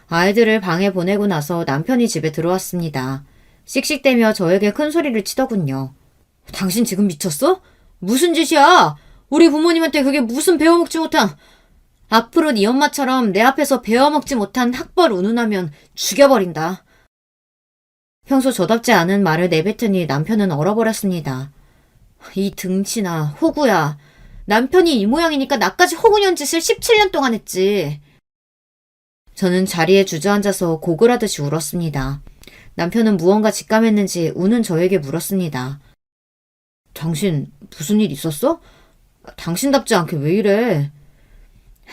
아이들을 방에 보내고 나서 남편이 집에 들어왔습니다. 씩씩대며 저에게 큰 소리를 치더군요. 당신 지금 미쳤어? 무슨 짓이야? 우리 부모님한테 그게 무슨 배워먹지 못한... 앞으로 네 엄마처럼 내 앞에서 배워먹지 못한 학벌 운운하면 죽여버린다. 평소 저답지 않은 말을 내뱉으니 남편은 얼어버렸습니다. 이 등치나 호구야. 남편이 이 모양이니까 나까지 호구년 짓을 17년 동안 했지. 저는 자리에 주저앉아서 고글하듯이 울었습니다. 남편은 무언가 직감했는지 우는 저에게 물었습니다. 당신 무슨 일 있었어? 당신답지 않게 왜 이래?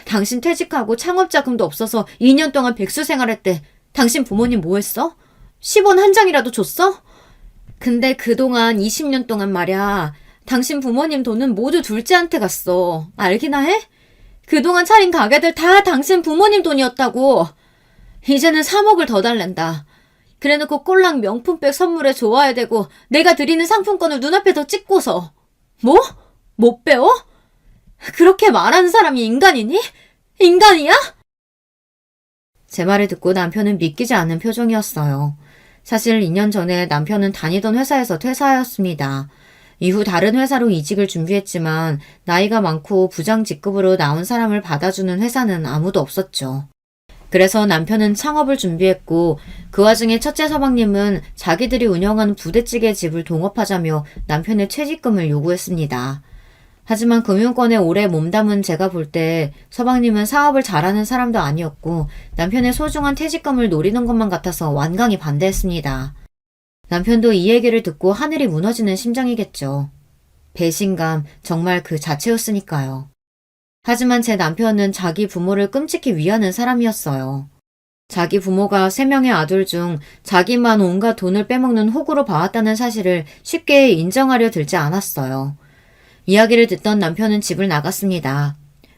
당신 퇴직하고 창업자금도 없어서 2년 동안 백수 생활했대. 당신 부모님 뭐 했어? 10원 한 장이라도 줬어? 근데 그동안 20년 동안 말야, 당신 부모님 돈은 모두 둘째한테 갔어. 알기나 해? 그동안 차린 가게들 다 당신 부모님 돈이었다고. 이제는 3억을 더 달랜다. 그래놓고 꼴랑 명품백 선물에 좋아야 되고 내가 드리는 상품권을 눈앞에 더 찍고서. 뭐? 못 배워? 그렇게 말하는 사람이 인간이니? 인간이야? 제 말을 듣고 남편은 믿기지 않는 표정이었어요. 사실 2년 전에 남편은 다니던 회사에서 퇴사하였습니다. 이후 다른 회사로 이직을 준비했지만 나이가 많고 부장 직급으로 나온 사람을 받아주는 회사는 아무도 없었죠. 그래서 남편은 창업을 준비했고 그 와중에 첫째 서방님은 자기들이 운영하는 부대찌개 집을 동업하자며 남편의 퇴직금을 요구했습니다. 하지만 금융권에 오래 몸담은 제가 볼 때 서방님은 사업을 잘하는 사람도 아니었고 남편의 소중한 퇴직금을 노리는 것만 같아서 완강히 반대했습니다. 남편도 이 얘기를 듣고 하늘이 무너지는 심정이겠죠. 배신감 정말 그 자체였으니까요. 하지만 제 남편은 자기 부모를 끔찍히 위하는 사람이었어요. 자기 부모가 3명의 아들 중 자기만 온갖 돈을 빼먹는 호구로 봐왔다는 사실을 쉽게 인정하려 들지 않았어요. 이야기를 듣던 남편은 집을 나갔습니다.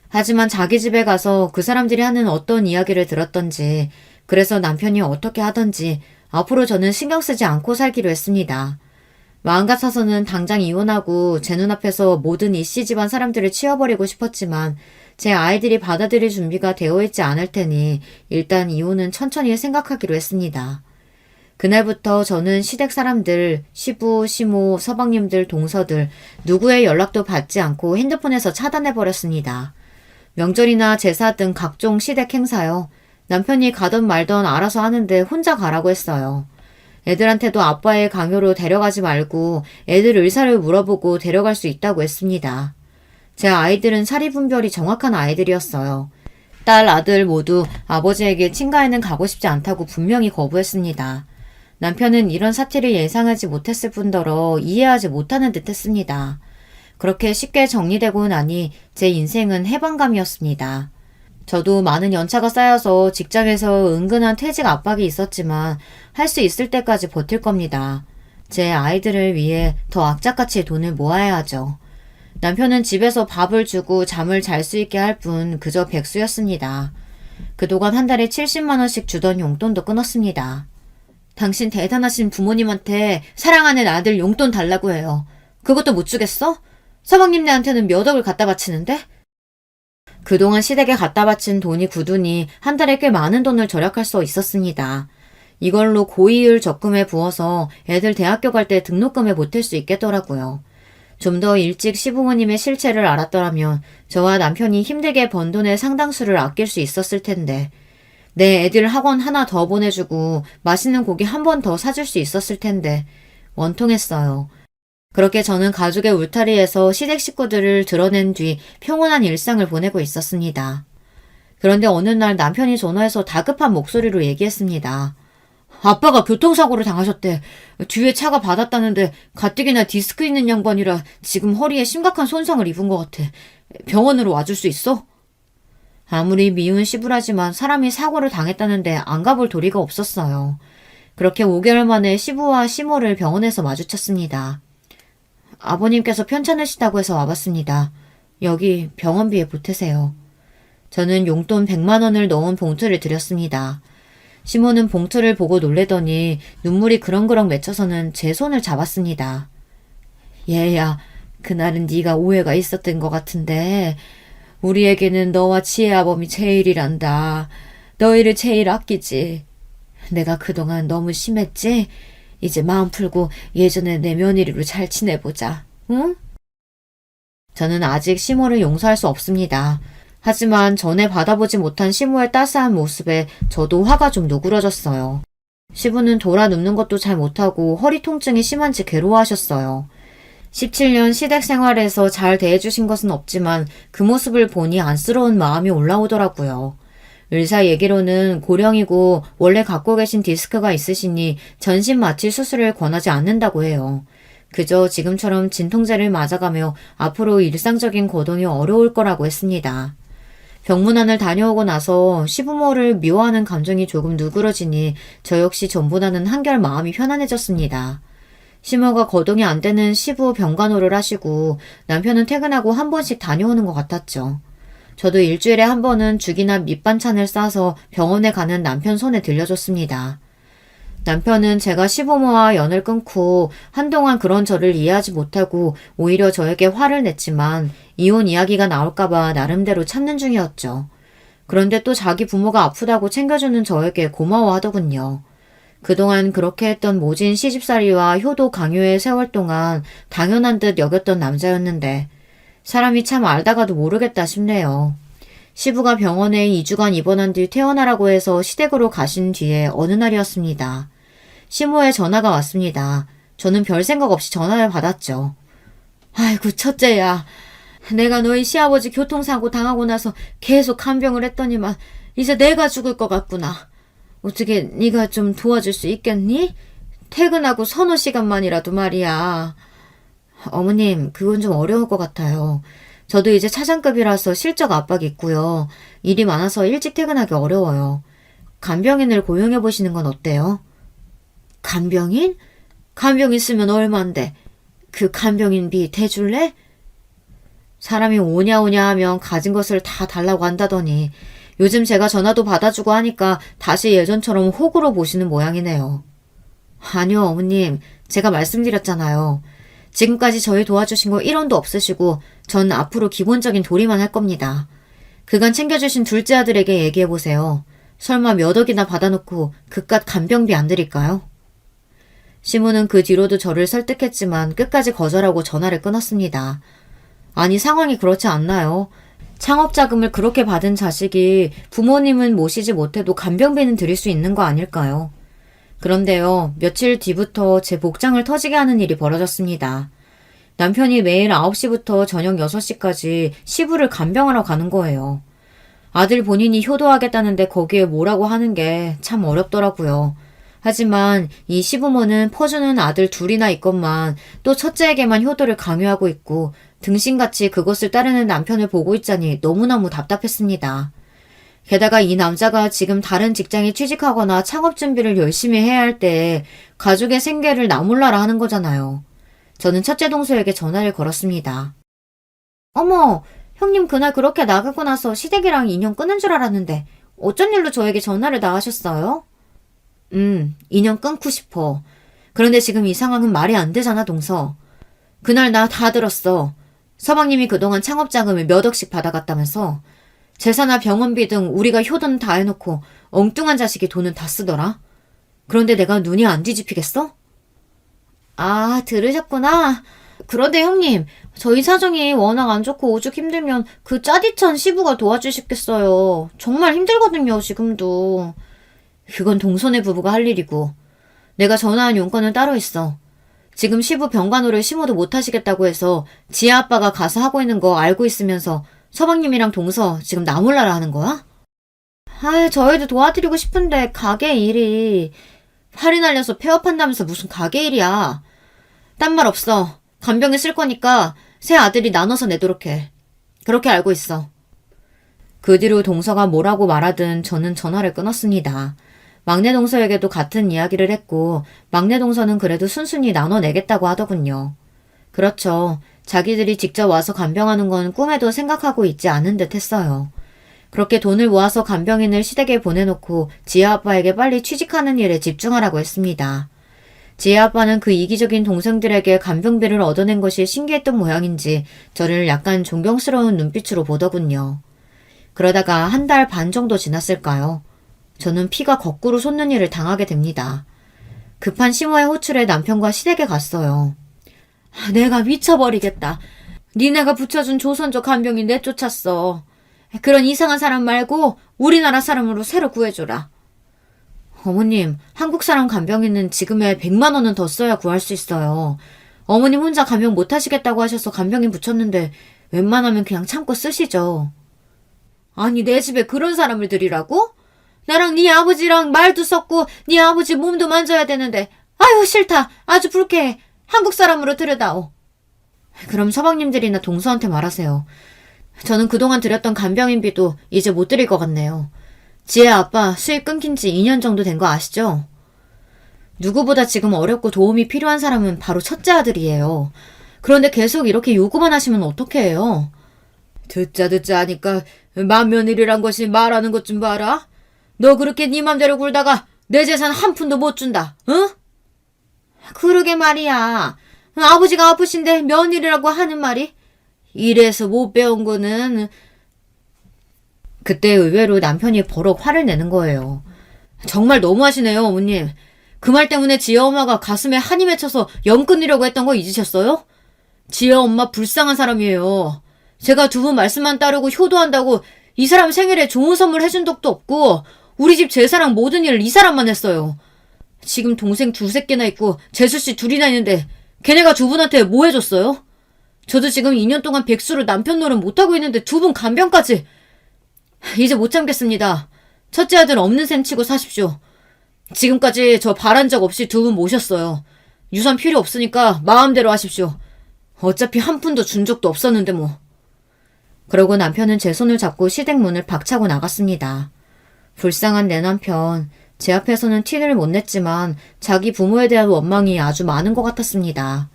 하지만 자기 집에 가서 그 사람들이 하는 어떤 이야기를 들었던지, 그래서 남편이 어떻게 하던지 앞으로 저는 신경 쓰지 않고 살기로 했습니다. 마음 같아서는 당장 이혼하고 제 눈앞에서 모든 이씨 집안 사람들을 치워버리고 싶었지만 제 아이들이 받아들일 준비가 되어 있지 않을 테니 일단 이혼은 천천히 생각하기로 했습니다. 그날부터 저는 시댁 사람들, 시부, 시모, 서방님들, 동서들 누구의 연락도 받지 않고 핸드폰에서 차단해버렸습니다. 명절이나 제사 등 각종 시댁 행사요. 남편이 가던 말던 알아서 하는데 혼자 가라고 했어요. 애들한테도 아빠의 강요로 데려가지 말고 애들 의사를 물어보고 데려갈 수 있다고 했습니다. 제 아이들은 사리분별이 정확한 아이들이었어요. 딸, 아들 모두 아버지에게 친가에는 가고 싶지 않다고 분명히 거부했습니다. 남편은 이런 사태를 예상하지 못했을 뿐더러 이해하지 못하는 듯 했습니다. 그렇게 쉽게 정리되고 나니 제 인생은 해방감이었습니다. 저도 많은 연차가 쌓여서 직장에서 은근한 퇴직 압박이 있었지만 할 수 있을 때까지 버틸 겁니다. 제 아이들을 위해 더 악착같이 돈을 모아야 하죠. 남편은 집에서 밥을 주고 잠을 잘 수 있게 할 뿐 그저 백수였습니다. 그동안 한 달에 70만 원씩 주던 용돈도 끊었습니다. 당신 대단하신 부모님한테 사랑하는 아들 용돈 달라고 해요. 그것도 못 주겠어? 서방님네한테는 몇 억을 갖다 바치는데? 그동안 시댁에 갖다 바친 돈이 굳으니 한 달에 꽤 많은 돈을 절약할 수 있었습니다. 이걸로 고이율 적금에 부어서 애들 대학교 갈 때 등록금에 보탤 수 있겠더라고요. 좀 더 일찍 시부모님의 실체를 알았더라면 저와 남편이 힘들게 번 돈의 상당수를 아낄 수 있었을 텐데 내 애들 학원 하나 더 보내주고 맛있는 고기 한 번 더 사줄 수 있었을 텐데 원통했어요. 그렇게 저는 가족의 울타리에서 시댁 식구들을 드러낸 뒤 평온한 일상을 보내고 있었습니다. 그런데 어느 날 남편이 전화해서 다급한 목소리로 얘기했습니다. 아빠가 교통사고를 당하셨대. 뒤에 차가 받았다는데 가뜩이나 디스크 있는 양반이라 지금 허리에 심각한 손상을 입은 것 같아. 병원으로 와줄 수 있어? 아무리 미운 시부라지만 사람이 사고를 당했다는데 안 가볼 도리가 없었어요. 그렇게 5개월 만에 시부와 시모를 병원에서 마주쳤습니다. 아버님께서 편찮으시다고 해서 와봤습니다. 여기 병원비에 보태세요. 저는 용돈 100만 원을 넣은 봉투를 드렸습니다. 시모는 봉투를 보고 놀래더니 눈물이 그렁그렁 맺혀서는 제 손을 잡았습니다. 얘야, 그날은 네가 오해가 있었던 것 같은데 우리에게는 너와 지혜아범이 제일이란다. 너희를 제일 아끼지. 내가 그동안 너무 심했지? 이제 마음 풀고 예전에 내 며느리로 잘 지내보자. 응? 저는 아직 시모를 용서할 수 없습니다. 하지만 전에 받아보지 못한 시모의 따스한 모습에 저도 화가 좀 누그러졌어요. 시부는 돌아 눕는 것도 잘 못하고 허리 통증이 심한지 괴로워하셨어요. 17년 시댁 생활에서 잘 대해주신 것은 없지만 그 모습을 보니 안쓰러운 마음이 올라오더라고요. 의사 얘기로는 고령이고 원래 갖고 계신 디스크가 있으시니 전신 마취 수술을 권하지 않는다고 해요. 그저 지금처럼 진통제를 맞아가며 앞으로 일상적인 거동이 어려울 거라고 했습니다. 병문안을 다녀오고 나서 시부모를 미워하는 감정이 조금 누그러지니 저 역시 전보다는 한결 마음이 편안해졌습니다. 시모가 거동이 안 되는 시부 병간호를 하시고 남편은 퇴근하고 한 번씩 다녀오는 것 같았죠. 저도 일주일에 한 번은 죽이나 밑반찬을 싸서 병원에 가는 남편 손에 들려줬습니다. 남편은 제가 시부모와 연을 끊고 한동안 그런 저를 이해하지 못하고 오히려 저에게 화를 냈지만 이혼 이야기가 나올까봐 나름대로 참는 중이었죠. 그런데 또 자기 부모가 아프다고 챙겨주는 저에게 고마워하더군요. 그동안 그렇게 했던 모진 시집살이와 효도 강요의 세월 동안 당연한 듯 여겼던 남자였는데 사람이 참 알다가도 모르겠다 싶네요. 시부가 병원에 2주간 입원한 뒤 퇴원하라고 해서 시댁으로 가신 뒤에 어느 날이었습니다. 시모의 전화가 왔습니다. 저는 별 생각 없이 전화를 받았죠. 아이고 첫째야. 내가 너희 시아버지 교통사고 당하고 나서 계속 간병을 했더니만 이제 내가 죽을 것 같구나. 어떻게 네가 좀 도와줄 수 있겠니? 퇴근하고 서너 시간만이라도 말이야. 어머님, 그건 좀 어려울 것 같아요. 저도 이제 차장급이라서 실적 압박이 있고요. 일이 많아서 일찍 퇴근하기 어려워요. 간병인을 고용해 보시는 건 어때요? 간병인? 간병인 쓰면 얼만데? 그 간병인비 대줄래? 사람이 오냐 오냐 하면 가진 것을 다 달라고 한다더니 요즘 제가 전화도 받아주고 하니까 다시 예전처럼 호구로 보시는 모양이네요. 아니요, 어머님. 제가 말씀드렸잖아요. 지금까지 저희 도와주신 거 1원도 없으시고 전 앞으로 기본적인 도리만 할 겁니다. 그간 챙겨주신 둘째 아들에게 얘기해보세요. 설마 몇 억이나 받아놓고 그깟 간병비 안 드릴까요? 시무는 그 뒤로도 저를 설득했지만 끝까지 거절하고 전화를 끊었습니다. 아니, 상황이 그렇지 않나요? 창업자금을 그렇게 받은 자식이 부모님은 모시지 못해도 간병비는 드릴 수 있는 거 아닐까요? 그런데요, 며칠 뒤부터 제 복장을 터지게 하는 일이 벌어졌습니다. 남편이 매일 9시부터 저녁 6시까지 시부를 간병하러 가는 거예요. 아들 본인이 효도하겠다는데 거기에 뭐라고 하는 게 참 어렵더라고요. 하지만 이 시부모는 퍼주는 아들 둘이나 있건만 또 첫째에게만 효도를 강요하고 있고 등신같이 그것을 따르는 남편을 보고 있자니 너무너무 답답했습니다. 게다가 이 남자가 지금 다른 직장에 취직하거나 창업 준비를 열심히 해야 할 때 가족의 생계를 나몰라라 하는 거잖아요. 저는 첫째 동서에게 전화를 걸었습니다. 어머, 형님 그날 그렇게 나가고 나서 시댁이랑 인연 끊은 줄 알았는데 어쩐 일로 저에게 전화를 다 하셨어요? 인연 끊고 싶어. 그런데 지금 이 상황은 말이 안 되잖아, 동서. 그날 나 다 들었어. 서방님이 그동안 창업자금을 몇 억씩 받아갔다면서 재산이나 병원비 등 우리가 효도는 다 해놓고 엉뚱한 자식이 돈은 다 쓰더라. 그런데 내가 눈이 안 뒤집히겠어? 아, 들으셨구나. 그런데 형님, 저희 사정이 워낙 안 좋고 오죽 힘들면 그 짜디찬 시부가 도와주시겠어요. 정말 힘들거든요, 지금도. 그건 동선의 부부가 할 일이고 내가 전화한 용건은 따로 있어. 지금 시부 병간호를 심호도 못하시겠다고 해서 지혜 아빠가 가서 하고 있는 거 알고 있으면서 서방님이랑 동서 지금 나몰라라 하는 거야? 아, 저희도 도와드리고 싶은데 가게 일이 팔이 날려서 폐업한다면서 무슨 가게 일이야. 딴 말 없어. 간병에 쓸 거니까 새 아들이 나눠서 내도록 해. 그렇게 알고 있어. 그 뒤로 동서가 뭐라고 말하든 저는 전화를 끊었습니다. 막내 동서에게도 같은 이야기를 했고 막내 동서는 그래도 순순히 나눠내겠다고 하더군요. 그렇죠. 자기들이 직접 와서 간병하는 건 꿈에도 생각하고 있지 않은 듯 했어요. 그렇게 돈을 모아서 간병인을 시댁에 보내놓고 지혜 아빠에게 빨리 취직하는 일에 집중하라고 했습니다. 지혜 아빠는 그 이기적인 동생들에게 간병비를 얻어낸 것이 신기했던 모양인지 저를 약간 존경스러운 눈빛으로 보더군요. 그러다가 1달 반 정도 지났을까요? 저는 피가 거꾸로 솟는 일을 당하게 됩니다. 급한 심호의 호출에 남편과 시댁에 갔어요. 내가 미쳐버리겠다. 니네가 붙여준 조선족 간병인 내쫓았어. 그런 이상한 사람 말고 우리나라 사람으로 새로 구해줘라. 어머님, 한국 사람 간병인은 지금에 100만 원은 더 써야 구할 수 있어요. 어머님 혼자 간병 못하시겠다고 하셔서 간병인 붙였는데 웬만하면 그냥 참고 쓰시죠. 아니, 내 집에 그런 사람을 들이라고? 나랑 네 아버지랑 말도 섞고 네 아버지 몸도 만져야 되는데 아유 싫다. 아주 불쾌해. 한국 사람으로 들여다오. 그럼 서방님들이나 동서한테 말하세요. 저는 그동안 드렸던 간병인비도 이제 못 드릴 것 같네요. 지혜 아빠 수입 끊긴 지 2년 정도 된 거 아시죠? 누구보다 지금 어렵고 도움이 필요한 사람은 바로 첫째 아들이에요. 그런데 계속 이렇게 요구만 하시면 어떻게 해요? 듣자 하니까 맏며느리란 것이 말하는 것 좀 봐라. 너 그렇게 네 맘대로 굴다가 내 재산 한 푼도 못 준다. 응? 그러게 말이야. 아버지가 아프신데 며느리라고 하는 말이? 이래서 못 배운 거는. 그때 의외로 남편이 버럭 화를 내는 거예요. 정말 너무하시네요, 어머님. 그 말 때문에 지혜 엄마가 가슴에 한이 맺혀서 염 끊으려고 했던 거 잊으셨어요? 지혜 엄마 불쌍한 사람이에요. 제가 두 분 말씀만 따르고 효도한다고 이 사람 생일에 좋은 선물 해준 적도 없고 우리 집 제사랑 모든 일을 이 사람만 했어요. 지금 동생 2새끼나 있고 재수씨 2이나 있는데 걔네가 두 분한테 뭐 해줬어요? 저도 지금 2년 동안 백수로 남편 노릇 못하고 있는데 두 분 간병까지. 이제 못 참겠습니다. 첫째 아들 없는 셈 치고 사십시오. 지금까지 저 바란 적 없이 두 분 모셨어요. 유산 필요 없으니까 마음대로 하십시오. 어차피 한 푼도 준 적도 없었는데 뭐. 그러고 남편은 제 손을 잡고 시댁 문을 박차고 나갔습니다. 불쌍한 내 남편, 제 앞에서는 티를 못 냈지만 자기 부모에 대한 원망이 아주 많은 것 같았습니다.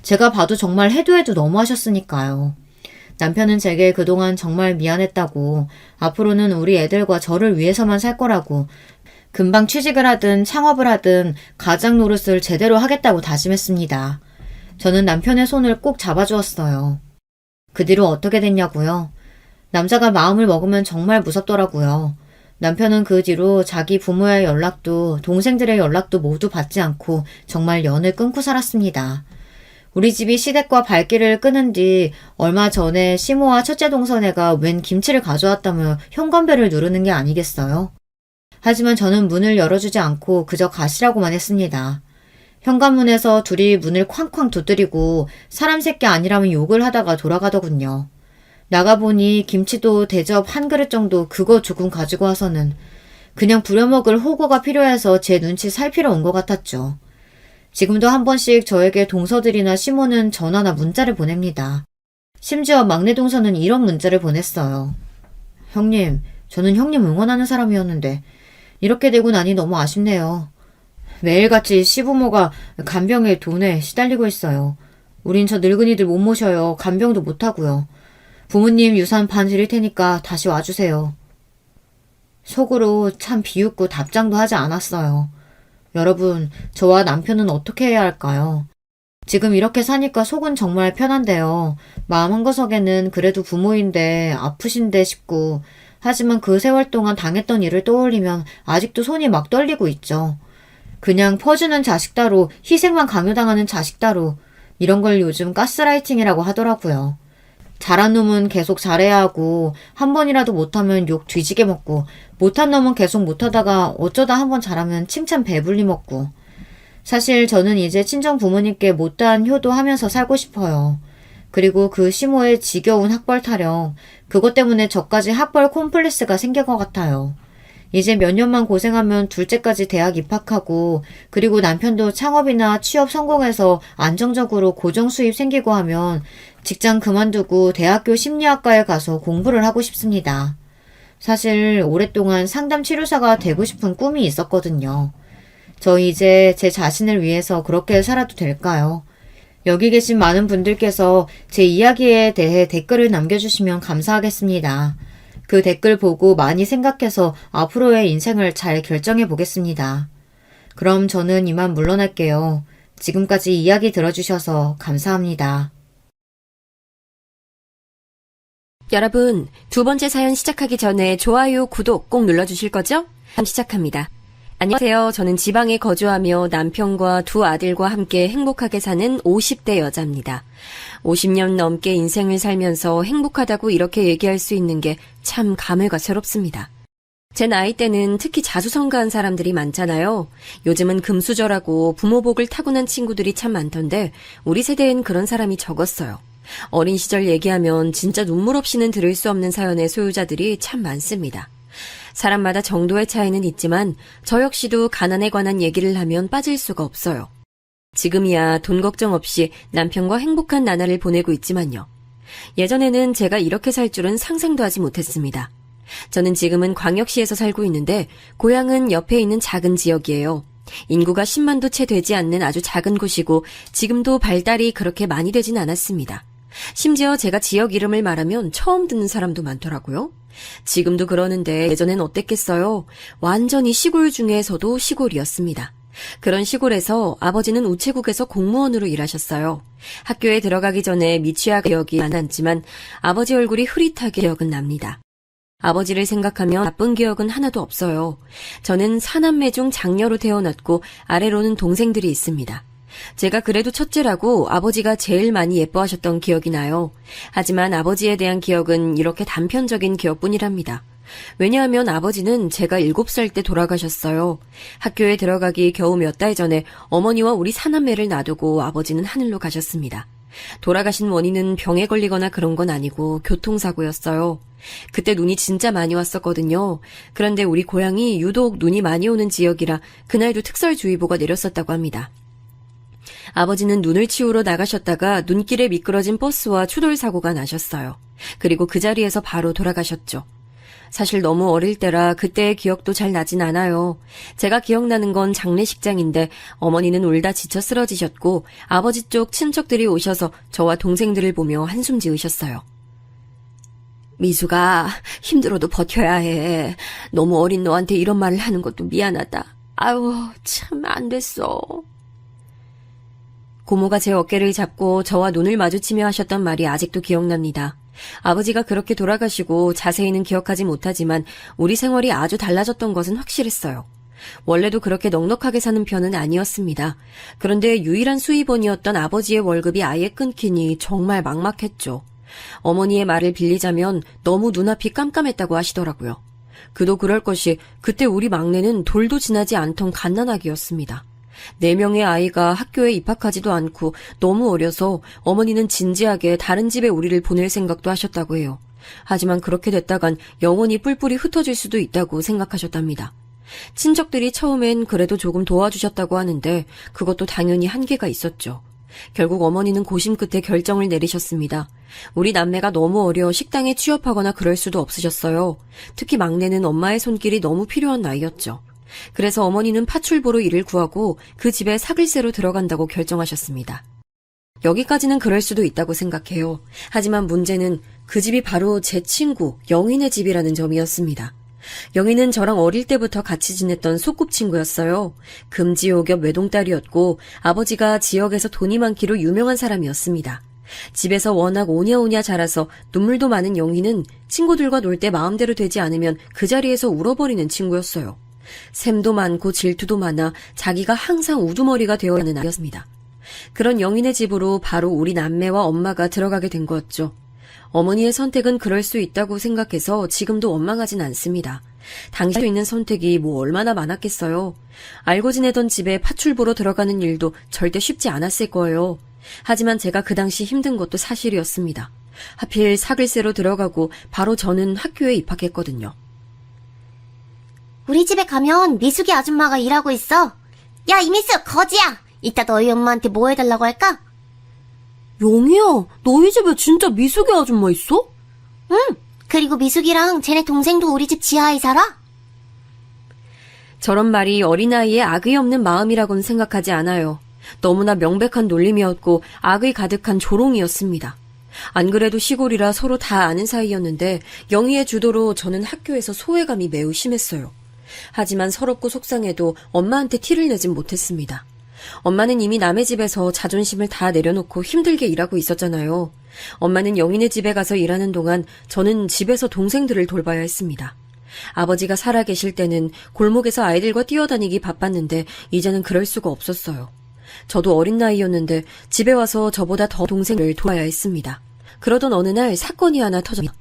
제가 봐도 정말 해도 너무하셨으니까요. 남편은 제게 그동안 정말 미안했다고, 앞으로는 우리 애들과 저를 위해서만 살 거라고, 금방 취직을 하든 창업을 하든 가장 노릇을 제대로 하겠다고 다짐했습니다. 저는 남편의 손을 꼭 잡아주었어요. 그 뒤로 어떻게 됐냐고요? 남자가 마음을 먹으면 정말 무섭더라고요. 남편은 그 뒤로 자기 부모의 연락도 동생들의 연락도 모두 받지 않고 정말 연을 끊고 살았습니다. 우리 집이 시댁과 발길을 끊은 뒤 얼마 전에 시모와 첫째 동서네가 웬 김치를 가져왔다며 현관벨을 누르는 게 아니겠어요? 하지만 저는 문을 열어주지 않고 그저 가시라고만 했습니다. 현관문에서 둘이 문을 쾅쾅 두드리고 사람 새끼 아니라면 욕을 하다가 돌아가더군요. 나가보니 김치도 대접 한 그릇 정도 그거 조금 가지고 와서는 그냥 부려먹을 호거가 필요해서 제 눈치 살피러 온 것 같았죠. 지금도 한 번씩 저에게 동서들이나 시모는 전화나 문자를 보냅니다. 심지어 막내 동서는 이런 문자를 보냈어요. 형님, 저는 형님 응원하는 사람이었는데 이렇게 되고 나니 너무 아쉽네요. 매일같이 시부모가 간병의 돈에 시달리고 있어요. 우린 저 늙은이들 못 모셔요. 간병도 못하고요. 부모님 유산 반 드릴 테니까 다시 와주세요. 속으로 참 비웃고 답장도 하지 않았어요. 여러분, 저와 남편은 어떻게 해야 할까요? 지금 이렇게 사니까 속은 정말 편한데요. 마음 한구석에는 그래도 부모인데 아프신데 싶고, 하지만 그 세월 동안 당했던 일을 떠올리면 아직도 손이 막 떨리고 있죠. 그냥 퍼주는 자식 따로, 희생만 강요당하는 자식 따로, 이런 걸 요즘 가스라이팅이라고 하더라고요. 잘한 놈은 계속 잘해야 하고, 한 번이라도 못하면 욕 뒤지게 먹고, 못한 놈은 계속 못하다가 어쩌다 한 번 잘하면 칭찬 배불리 먹고. 사실 저는 이제 친정 부모님께 못다한 효도하면서 살고 싶어요. 그리고 그 시모의 지겨운 학벌 타령, 그것 때문에 저까지 학벌 콤플렉스가 생길 것 같아요. 이제 몇 년만 고생하면 둘째까지 대학 입학하고, 그리고 남편도 창업이나 취업 성공해서 안정적으로 고정 수입 생기고 하면 직장 그만두고 대학교 심리학과에 가서 공부를 하고 싶습니다. 사실 오랫동안 상담 치료사가 되고 싶은 꿈이 있었거든요. 저 이제 제 자신을 위해서 그렇게 살아도 될까요? 여기 계신 많은 분들께서 제 이야기에 대해 댓글을 남겨주시면 감사하겠습니다. 그 댓글 보고 많이 생각해서 앞으로의 인생을 잘 결정해 보겠습니다. 그럼 저는 이만 물러날게요. 지금까지 이야기 들어주셔서 감사합니다. 여러분, 두 번째 사연 시작하기 전에 좋아요, 구독 꼭 눌러주실 거죠? 그럼 시작합니다. 안녕하세요. 저는 지방에 거주하며 남편과 두 아들과 함께 행복하게 사는 50대 여자입니다. 50년 넘게 인생을 살면서 행복하다고 이렇게 얘기할 수 있는 게 참 감회가 새롭습니다. 제 나이 때는 특히 자수성가한 사람들이 많잖아요. 요즘은 금수저라고 부모복을 타고난 친구들이 참 많던데 우리 세대엔 그런 사람이 적었어요. 어린 시절 얘기하면 진짜 눈물 없이는 들을 수 없는 사연의 소유자들이 참 많습니다. 사람마다 정도의 차이는 있지만 저 역시도 가난에 관한 얘기를 하면 빠질 수가 없어요. 지금이야 돈 걱정 없이 남편과 행복한 나날을 보내고 있지만요. 예전에는 제가 이렇게 살 줄은 상상도 하지 못했습니다. 저는 지금은 광역시에서 살고 있는데 고향은 옆에 있는 작은 지역이에요. 인구가 10만도 채 되지 않는 아주 작은 곳이고 지금도 발달이 그렇게 많이 되진 않았습니다. 심지어 제가 지역 이름을 말하면 처음 듣는 사람도 많더라고요. 지금도 그러는데 예전엔 어땠겠어요? 완전히 시골 중에서도 시골이었습니다. 그런 시골에서 아버지는 우체국에서 공무원으로 일하셨어요. 학교에 들어가기 전에 미취학 기억이 많았지만 아버지 얼굴이 흐릿하게 기억은 납니다. 아버지를 생각하면 나쁜 기억은 하나도 없어요. 저는 사남매 중 장녀로 태어났고 아래로는 동생들이 있습니다. 제가 그래도 첫째라고 아버지가 제일 많이 예뻐하셨던 기억이 나요. 하지만 아버지에 대한 기억은 이렇게 단편적인 기억뿐이랍니다. 왜냐하면 아버지는 제가 7살 때 돌아가셨어요. 학교에 들어가기 겨우 몇 달 전에 어머니와 우리 사남매를 놔두고 아버지는 하늘로 가셨습니다. 돌아가신 원인은 병에 걸리거나 그런 건 아니고 교통사고였어요. 그때 눈이 진짜 많이 왔었거든요. 그런데 우리 고향이 유독 눈이 많이 오는 지역이라 그날도 특설주의보가 내렸었다고 합니다. 아버지는 눈을 치우러 나가셨다가 눈길에 미끄러진 버스와 추돌사고가 나셨어요. 그리고 그 자리에서 바로 돌아가셨죠. 사실 너무 어릴 때라 그때의 기억도 잘 나진 않아요. 제가 기억나는 건 장례식장인데 어머니는 울다 지쳐 쓰러지셨고 아버지 쪽 친척들이 오셔서 저와 동생들을 보며 한숨 지으셨어요. 미수가 힘들어도 버텨야 해. 너무 어린 너한테 이런 말을 하는 것도 미안하다. 아유, 참 안 됐어. 고모가 제 어깨를 잡고 저와 눈을 마주치며 하셨던 말이 아직도 기억납니다. 아버지가 그렇게 돌아가시고 자세히는 기억하지 못하지만 우리 생활이 아주 달라졌던 것은 확실했어요. 원래도 그렇게 넉넉하게 사는 편은 아니었습니다. 그런데 유일한 수입원이었던 아버지의 월급이 아예 끊기니 정말 막막했죠. 어머니의 말을 빌리자면 너무 눈앞이 깜깜했다고 하시더라고요. 그도 그럴 것이 그때 우리 막내는 돌도 지나지 않던 갓난아기였습니다. 4명의 아이가 학교에 입학하지도 않고 너무 어려서 어머니는 진지하게 다른 집에 우리를 보낼 생각도 하셨다고 해요. 하지만 그렇게 됐다간 영원히 뿔뿔이 흩어질 수도 있다고 생각하셨답니다. 친척들이 처음엔 그래도 조금 도와주셨다고 하는데 그것도 당연히 한계가 있었죠. 결국 어머니는 고심 끝에 결정을 내리셨습니다. 우리 남매가 너무 어려 식당에 취업하거나 그럴 수도 없으셨어요. 특히 막내는 엄마의 손길이 너무 필요한 나이였죠. 그래서 어머니는 파출보로 일을 구하고 그 집에 사글세로 들어간다고 결정하셨습니다. 여기까지는 그럴 수도 있다고 생각해요. 하지만 문제는 그 집이 바로 제 친구 영인의 집이라는 점이었습니다. 영희는 저랑 어릴 때부터 같이 지냈던 소꿉친구였어요. 금지옥엽 외동딸이었고 아버지가 지역에서 돈이 많기로 유명한 사람이었습니다. 집에서 워낙 오냐오냐 자라서 눈물도 많은 영희는 친구들과 놀 때 마음대로 되지 않으면 그 자리에서 울어버리는 친구였어요. 샘도 많고 질투도 많아 자기가 항상 우두머리가 되어야 하는 아이였습니다. 그런 영희네 집으로 바로 우리 남매와 엄마가 들어가게 된 거였죠. 어머니의 선택은 그럴 수 있다고 생각해서 지금도 원망하진 않습니다. 당시에 있는 선택이 뭐 얼마나 많았겠어요. 알고 지내던 집에 파출보로 들어가는 일도 절대 쉽지 않았을 거예요. 하지만 제가 그 당시 힘든 것도 사실이었습니다. 하필 사글세로 들어가고 바로 저는 학교에 입학했거든요. 우리 집에 가면 미숙이 아줌마가 일하고 있어. 야, 이미숙, 거지야! 이따 너희 엄마한테 뭐 해달라고 할까? 영희야, 너희 집에 진짜 미숙이 아줌마 있어? 응, 그리고 미숙이랑 쟤네 동생도 우리 집 지하에 살아. 저런 말이 어린아이의 악의 없는 마음이라고는 생각하지 않아요. 너무나 명백한 놀림이었고 악의 가득한 조롱이었습니다. 안 그래도 시골이라 서로 다 아는 사이였는데 영희의 주도로 저는 학교에서 소외감이 매우 심했어요. 하지만 서럽고 속상해도 엄마한테 티를 내진 못했습니다. 엄마는 이미 남의 집에서 자존심을 다 내려놓고 힘들게 일하고 있었잖아요. 엄마는 영희네 집에 가서 일하는 동안 저는 집에서 동생들을 돌봐야 했습니다. 아버지가 살아계실 때는 골목에서 아이들과 뛰어다니기 바빴는데 이제는 그럴 수가 없었어요. 저도 어린 나이였는데 집에 와서 저보다 더 동생을 도와야 했습니다. 그러던 어느 날 사건이 하나 터졌습니다.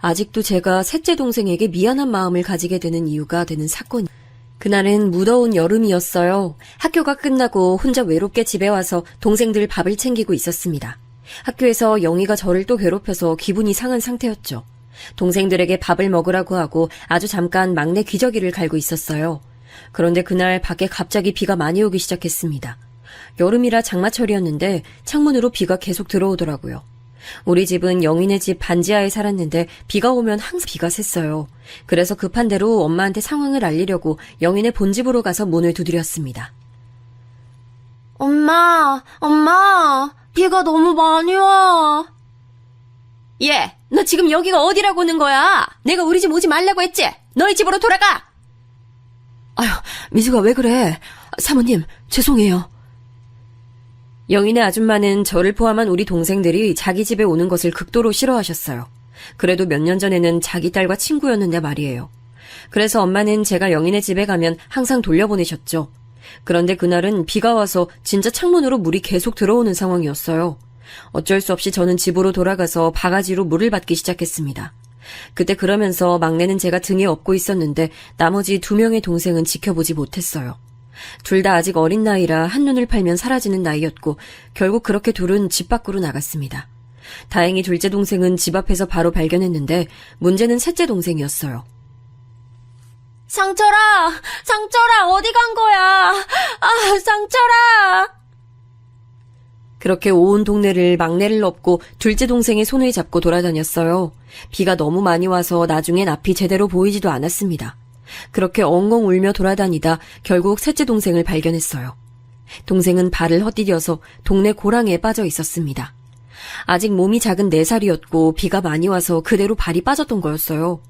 아직도 제가 셋째 동생에게 미안한 마음을 가지게 되는 이유가 되는 사건이. 그날은 무더운 여름이었어요. 학교가 끝나고 혼자 외롭게 집에 와서 동생들 밥을 챙기고 있었습니다. 학교에서 영희가 저를 또 괴롭혀서 기분이 상한 상태였죠. 동생들에게 밥을 먹으라고 하고 아주 잠깐 막내 기저귀를 갈고 있었어요. 그런데 그날 밖에 갑자기 비가 많이 오기 시작했습니다. 여름이라 장마철이었는데 창문으로 비가 계속 들어오더라고요. 우리 집은 영희네 집 반지하에 살았는데 비가 오면 항상 비가 샜어요. 그래서 급한 대로 엄마한테 상황을 알리려고 영희네 본집으로 가서 문을 두드렸습니다. 엄마, 비가 너무 많이 와. 얘, 너 지금 여기가 어디라고 오는 거야? 내가 우리 집 오지 말라고 했지? 너희 집으로 돌아가! 아휴, 미숙아 왜 그래? 사모님, 죄송해요. 영희네 아줌마는 저를 포함한 우리 동생들이 자기 집에 오는 것을 극도로 싫어하셨어요. 그래도 몇 년 전에는 자기 딸과 친구였는데 말이에요. 그래서 엄마는 제가 영희네 집에 가면 항상 돌려보내셨죠. 그런데 그날은 비가 와서 진짜 창문으로 물이 계속 들어오는 상황이었어요. 어쩔 수 없이 저는 집으로 돌아가서 바가지로 물을 받기 시작했습니다. 그때 그러면서 막내는 제가 등에 업고 있었는데 나머지 2명의 동생은 지켜보지 못했어요. 둘 다 아직 어린 나이라 한눈을 팔면 사라지는 나이였고 결국 그렇게 둘은 집 밖으로 나갔습니다. 다행히 둘째 동생은 집 앞에서 바로 발견했는데 문제는 셋째 동생이었어요. 상철아! 상철아! 어디 간 거야? 아, 상철아! 그렇게 온 동네를 막내를 업고 둘째 동생의 손을 잡고 돌아다녔어요. 비가 너무 많이 와서 나중엔 앞이 제대로 보이지도 않았습니다. 그렇게 엉엉 울며 돌아다니다 결국 셋째 동생을 발견했어요. 동생은 발을 헛디뎌서 동네 고랑에 빠져 있었습니다. 아직 몸이 작은 4살이었고 비가 많이 와서 그대로 발이 빠졌던 거였어요.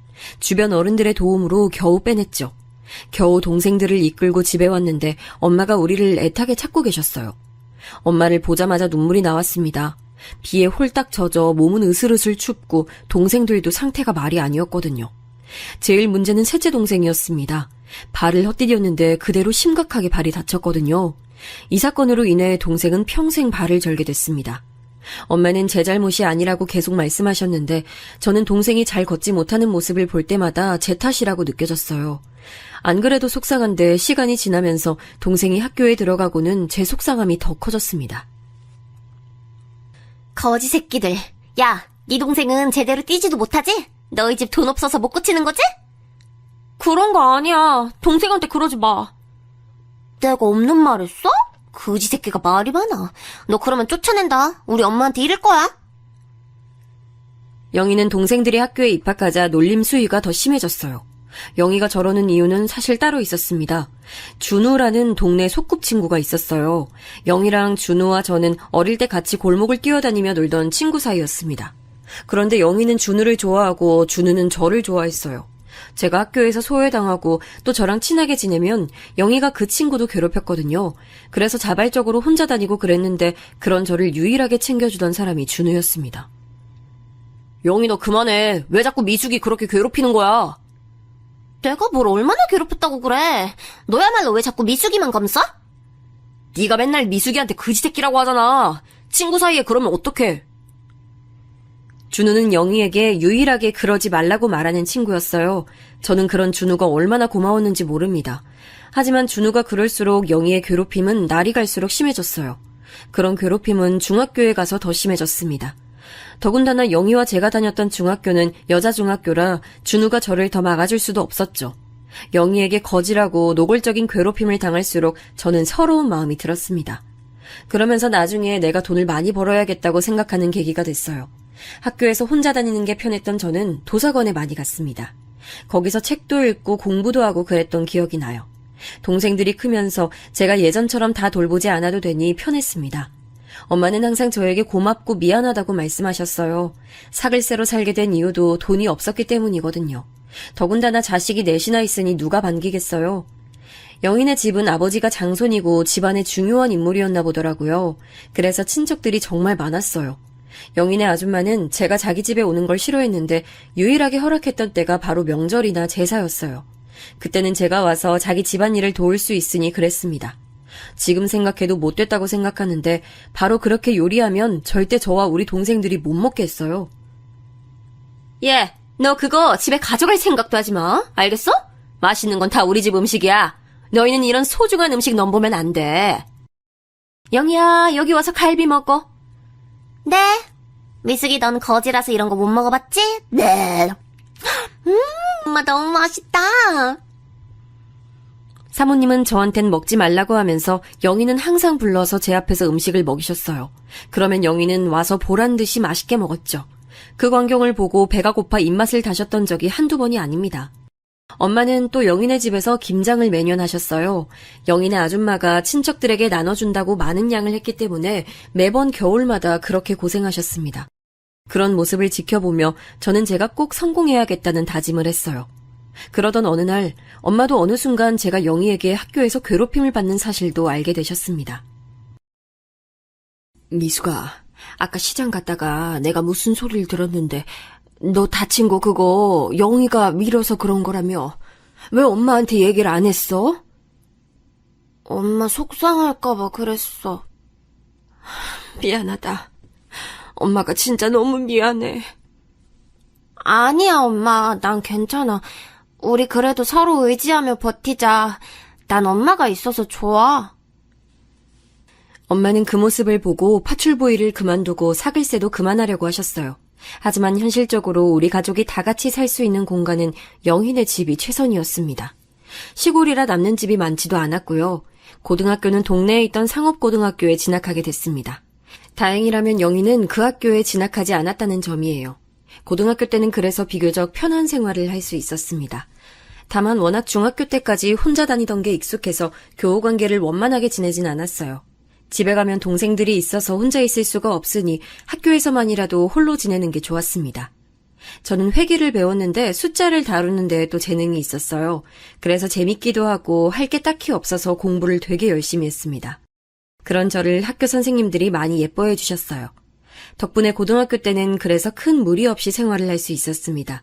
주변 어른들의 도움으로 겨우 빼냈죠. 겨우 동생들을 이끌고 집에 왔는데 엄마가 우리를 애타게 찾고 계셨어요. 엄마를 보자마자 눈물이 나왔습니다. 비에 홀딱 젖어 몸은 으슬으슬 춥고 동생들도 상태가 말이 아니었거든요. 제일 문제는 셋째 동생이었습니다. 발을 헛디뎠는데 그대로 심각하게 발이 다쳤거든요. 이 사건으로 인해 동생은 평생 발을 절게 됐습니다. 엄마는 제 잘못이 아니라고 계속 말씀하셨는데 저는 동생이 잘 걷지 못하는 모습을 볼 때마다 제 탓이라고 느껴졌어요. 안 그래도 속상한데 시간이 지나면서 동생이 학교에 들어가고는 제 속상함이 더 커졌습니다. 거지 새끼들. 야, 네 동생은 제대로 뛰지도 못하지? 너희 집 돈 없어서 못 고치는 거지? 그런 거 아니야. 동생한테 그러지 마. 내가 없는 말 했어? 거지 새끼가 말이 많아. 너 그러면 쫓아낸다. 우리 엄마한테 이럴 거야. 영희는 동생들이 학교에 입학하자 놀림 수위가 더 심해졌어요. 영희가 저러는 이유는 사실 따로 있었습니다. 준우라는 동네 소꿉친구가 있었어요. 영희랑 준우와 저는 어릴 때 같이 골목을 뛰어다니며 놀던 친구 사이였습니다. 그런데 영희는 준우를 좋아하고 준우는 저를 좋아했어요. 제가 학교에서 소외당하고 또 저랑 친하게 지내면 영희가 그 친구도 괴롭혔거든요. 그래서 자발적으로 혼자 다니고 그랬는데 그런 저를 유일하게 챙겨주던 사람이 준우였습니다. 영희 너 그만해. 왜 자꾸 미숙이 그렇게 괴롭히는 거야? 내가 뭘 얼마나 괴롭혔다고 그래. 너야말로 왜 자꾸 미숙이만 감싸? 네가 맨날 미숙이한테 그지 새끼라고 하잖아. 친구 사이에 그러면 어떡해. 준우는 영희에게 유일하게 그러지 말라고 말하는 친구였어요. 저는 그런 준우가 얼마나 고마웠는지 모릅니다. 하지만 준우가 그럴수록 영희의 괴롭힘은 날이 갈수록 심해졌어요. 그런 괴롭힘은 중학교에 가서 더 심해졌습니다. 더군다나 영희와 제가 다녔던 중학교는 여자 중학교라 준우가 저를 더 막아줄 수도 없었죠. 영희에게 거지라고 노골적인 괴롭힘을 당할수록 저는 서러운 마음이 들었습니다. 그러면서 나중에 내가 돈을 많이 벌어야겠다고 생각하는 계기가 됐어요. 학교에서 혼자 다니는 게 편했던 저는 도서관에 많이 갔습니다. 거기서 책도 읽고 공부도 하고 그랬던 기억이 나요. 동생들이 크면서 제가 예전처럼 다 돌보지 않아도 되니 편했습니다. 엄마는 항상 저에게 고맙고 미안하다고 말씀하셨어요. 사글세로 살게 된 이유도 돈이 없었기 때문이거든요. 더군다나 자식이 넷이나 있으니 누가 반기겠어요. 영희네 집은 아버지가 장손이고 집안의 중요한 인물이었나 보더라고요. 그래서 친척들이 정말 많았어요. 영희네 아줌마는 제가 자기 집에 오는 걸 싫어했는데 유일하게 허락했던 때가 바로 명절이나 제사였어요. 그때는 제가 와서 자기 집안일을 도울 수 있으니 그랬습니다. 지금 생각해도 못됐다고 생각하는데 바로 그렇게 요리하면 절대 저와 우리 동생들이 못 먹겠어요. 얘, 너 그거 집에 가져갈 생각도 하지 마. 알겠어? 맛있는 건 다 우리 집 음식이야. 너희는 이런 소중한 음식 넘보면 안 돼. 영희야, 여기 와서 갈비 먹어. 네. 미숙이 넌 거지라서 이런 거 못 먹어봤지? 네. 엄마 너무 맛있다. 사모님은 저한텐 먹지 말라고 하면서 영희는 항상 불러서 제 앞에서 음식을 먹이셨어요. 그러면 영희는 와서 보란듯이 맛있게 먹었죠. 그 광경을 보고 배가 고파 입맛을 다셨던 적이 한두 번이 아닙니다. 엄마는 또 영희네 집에서 김장을 매년 하셨어요. 영희네 아줌마가 친척들에게 나눠준다고 많은 양을 했기 때문에 매번 겨울마다 그렇게 고생하셨습니다. 그런 모습을 지켜보며 저는 제가 꼭 성공해야겠다는 다짐을 했어요. 그러던 어느 날 엄마도 어느 순간 제가 영희에게 학교에서 괴롭힘을 받는 사실도 알게 되셨습니다. 미숙아, 아까 시장 갔다가 내가 무슨 소리를 들었는데 너 다친 거 그거 영희가 밀어서 그런 거라며. 왜 엄마한테 얘기를 안 했어? 엄마 속상할까봐 그랬어. 미안하다. 엄마가 진짜 너무 미안해. 아니야, 엄마. 난 괜찮아. 우리 그래도 서로 의지하며 버티자. 난 엄마가 있어서 좋아. 엄마는 그 모습을 보고 파출보이를 그만두고 사글세도 그만하려고 하셨어요. 하지만 현실적으로 우리 가족이 다 같이 살 수 있는 공간은 영희네 집이 최선이었습니다. 시골이라 남는 집이 많지도 않았고요. 고등학교는 동네에 있던 상업고등학교에 진학하게 됐습니다. 다행이라면 영희는 그 학교에 진학하지 않았다는 점이에요. 고등학교 때는 그래서 비교적 편한 생활을 할 수 있었습니다. 다만 워낙 중학교 때까지 혼자 다니던 게 익숙해서 교우 관계를 원만하게 지내진 않았어요. 집에 가면 동생들이 있어서 혼자 있을 수가 없으니 학교에서만이라도 홀로 지내는 게 좋았습니다. 저는 회계를 배웠는데 숫자를 다루는 데에 또 재능이 있었어요. 그래서 재밌기도 하고 할 게 딱히 없어서 공부를 되게 열심히 했습니다. 그런 저를 학교 선생님들이 많이 예뻐해 주셨어요. 덕분에 고등학교 때는 그래서 큰 무리 없이 생활을 할 수 있었습니다.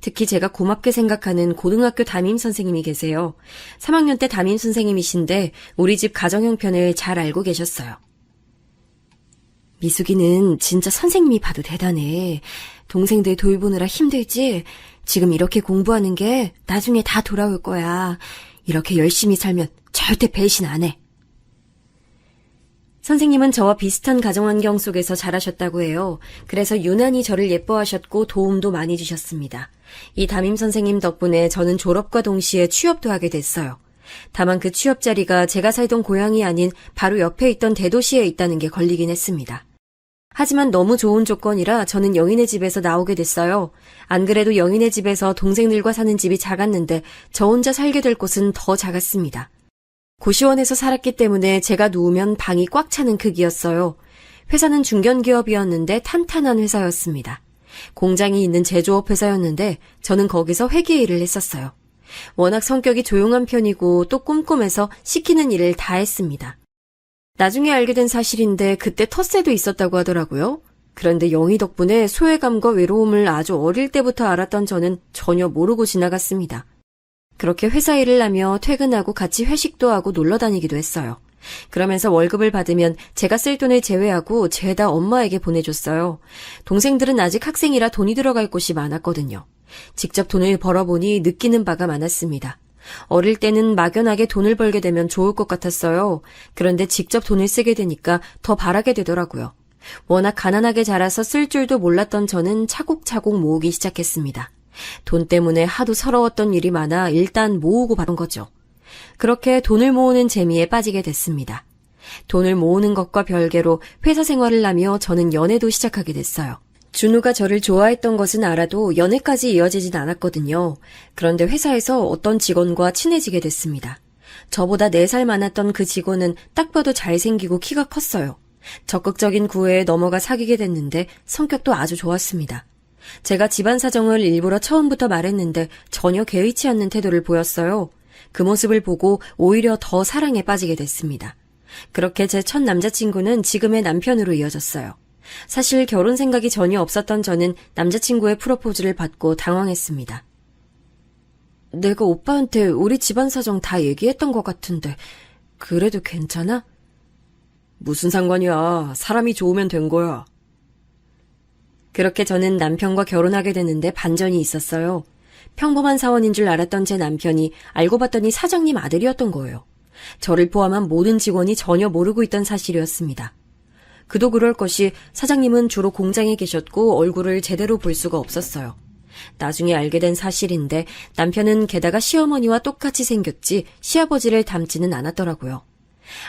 특히 제가 고맙게 생각하는 고등학교 담임 선생님이 계세요. 3학년 때 담임 선생님이신데 우리 집 가정 형편을 잘 알고 계셨어요. 미숙이는 진짜 선생님이 봐도 대단해. 동생들 돌보느라 힘들지? 지금 이렇게 공부하는 게 나중에 다 돌아올 거야. 이렇게 열심히 살면 절대 배신 안 해. 선생님은 저와 비슷한 가정환경 속에서 자라셨다고 해요. 그래서 유난히 저를 예뻐하셨고 도움도 많이 주셨습니다. 이 담임 선생님 덕분에 저는 졸업과 동시에 취업도 하게 됐어요. 다만 그 취업 자리가 제가 살던 고향이 아닌 바로 옆에 있던 대도시에 있다는 게 걸리긴 했습니다. 하지만 너무 좋은 조건이라 저는 영희네 집에서 나오게 됐어요. 안 그래도 영희네 집에서 동생들과 사는 집이 작았는데 저 혼자 살게 될 곳은 더 작았습니다. 고시원에서 살았기 때문에 제가 누우면 방이 꽉 차는 크기였어요. 회사는 중견기업이었는데 탄탄한 회사였습니다. 공장이 있는 제조업 회사였는데 저는 거기서 회계 일을 했었어요. 워낙 성격이 조용한 편이고 또 꼼꼼해서 시키는 일을 다 했습니다. 나중에 알게 된 사실인데 그때 텃세도 있었다고 하더라고요. 그런데 영희 덕분에 소외감과 외로움을 아주 어릴 때부터 알았던 저는 전혀 모르고 지나갔습니다. 그렇게 회사 일을 하며 퇴근하고 같이 회식도 하고 놀러 다니기도 했어요. 그러면서 월급을 받으면 제가 쓸 돈을 제외하고 죄다 엄마에게 보내줬어요. 동생들은 아직 학생이라 돈이 들어갈 곳이 많았거든요. 직접 돈을 벌어보니 느끼는 바가 많았습니다. 어릴 때는 막연하게 돈을 벌게 되면 좋을 것 같았어요. 그런데 직접 돈을 쓰게 되니까 더 바라게 되더라고요. 워낙 가난하게 자라서 쓸 줄도 몰랐던 저는 차곡차곡 모으기 시작했습니다. 돈 때문에 하도 서러웠던 일이 많아 일단 모으고 받은 거죠. 그렇게 돈을 모으는 재미에 빠지게 됐습니다. 돈을 모으는 것과 별개로 회사 생활을 하며 저는 연애도 시작하게 됐어요. 준우가 저를 좋아했던 것은 알아도 연애까지 이어지진 않았거든요. 그런데 회사에서 어떤 직원과 친해지게 됐습니다. 저보다 4살 많았던 그 직원은 딱 봐도 잘생기고 키가 컸어요. 적극적인 구애에 넘어가 사귀게 됐는데 성격도 아주 좋았습니다. 제가 집안 사정을 일부러 처음부터 말했는데 전혀 개의치 않는 태도를 보였어요. 그 모습을 보고 오히려 더 사랑에 빠지게 됐습니다. 그렇게 제 첫 남자친구는 지금의 남편으로 이어졌어요. 사실 결혼 생각이 전혀 없었던 저는 남자친구의 프로포즈를 받고 당황했습니다. 내가 오빠한테 우리 집안 사정 다 얘기했던 것 같은데 그래도 괜찮아? 무슨 상관이야. 사람이 좋으면 된 거야. 그렇게 저는 남편과 결혼하게 됐는데 반전이 있었어요. 평범한 사원인 줄 알았던 제 남편이 알고 봤더니 사장님 아들이었던 거예요. 저를 포함한 모든 직원이 전혀 모르고 있던 사실이었습니다. 그도 그럴 것이 사장님은 주로 공장에 계셨고 얼굴을 제대로 볼 수가 없었어요. 나중에 알게 된 사실인데 남편은 게다가 시어머니와 똑같이 생겼지 시아버지를 닮지는 않았더라고요.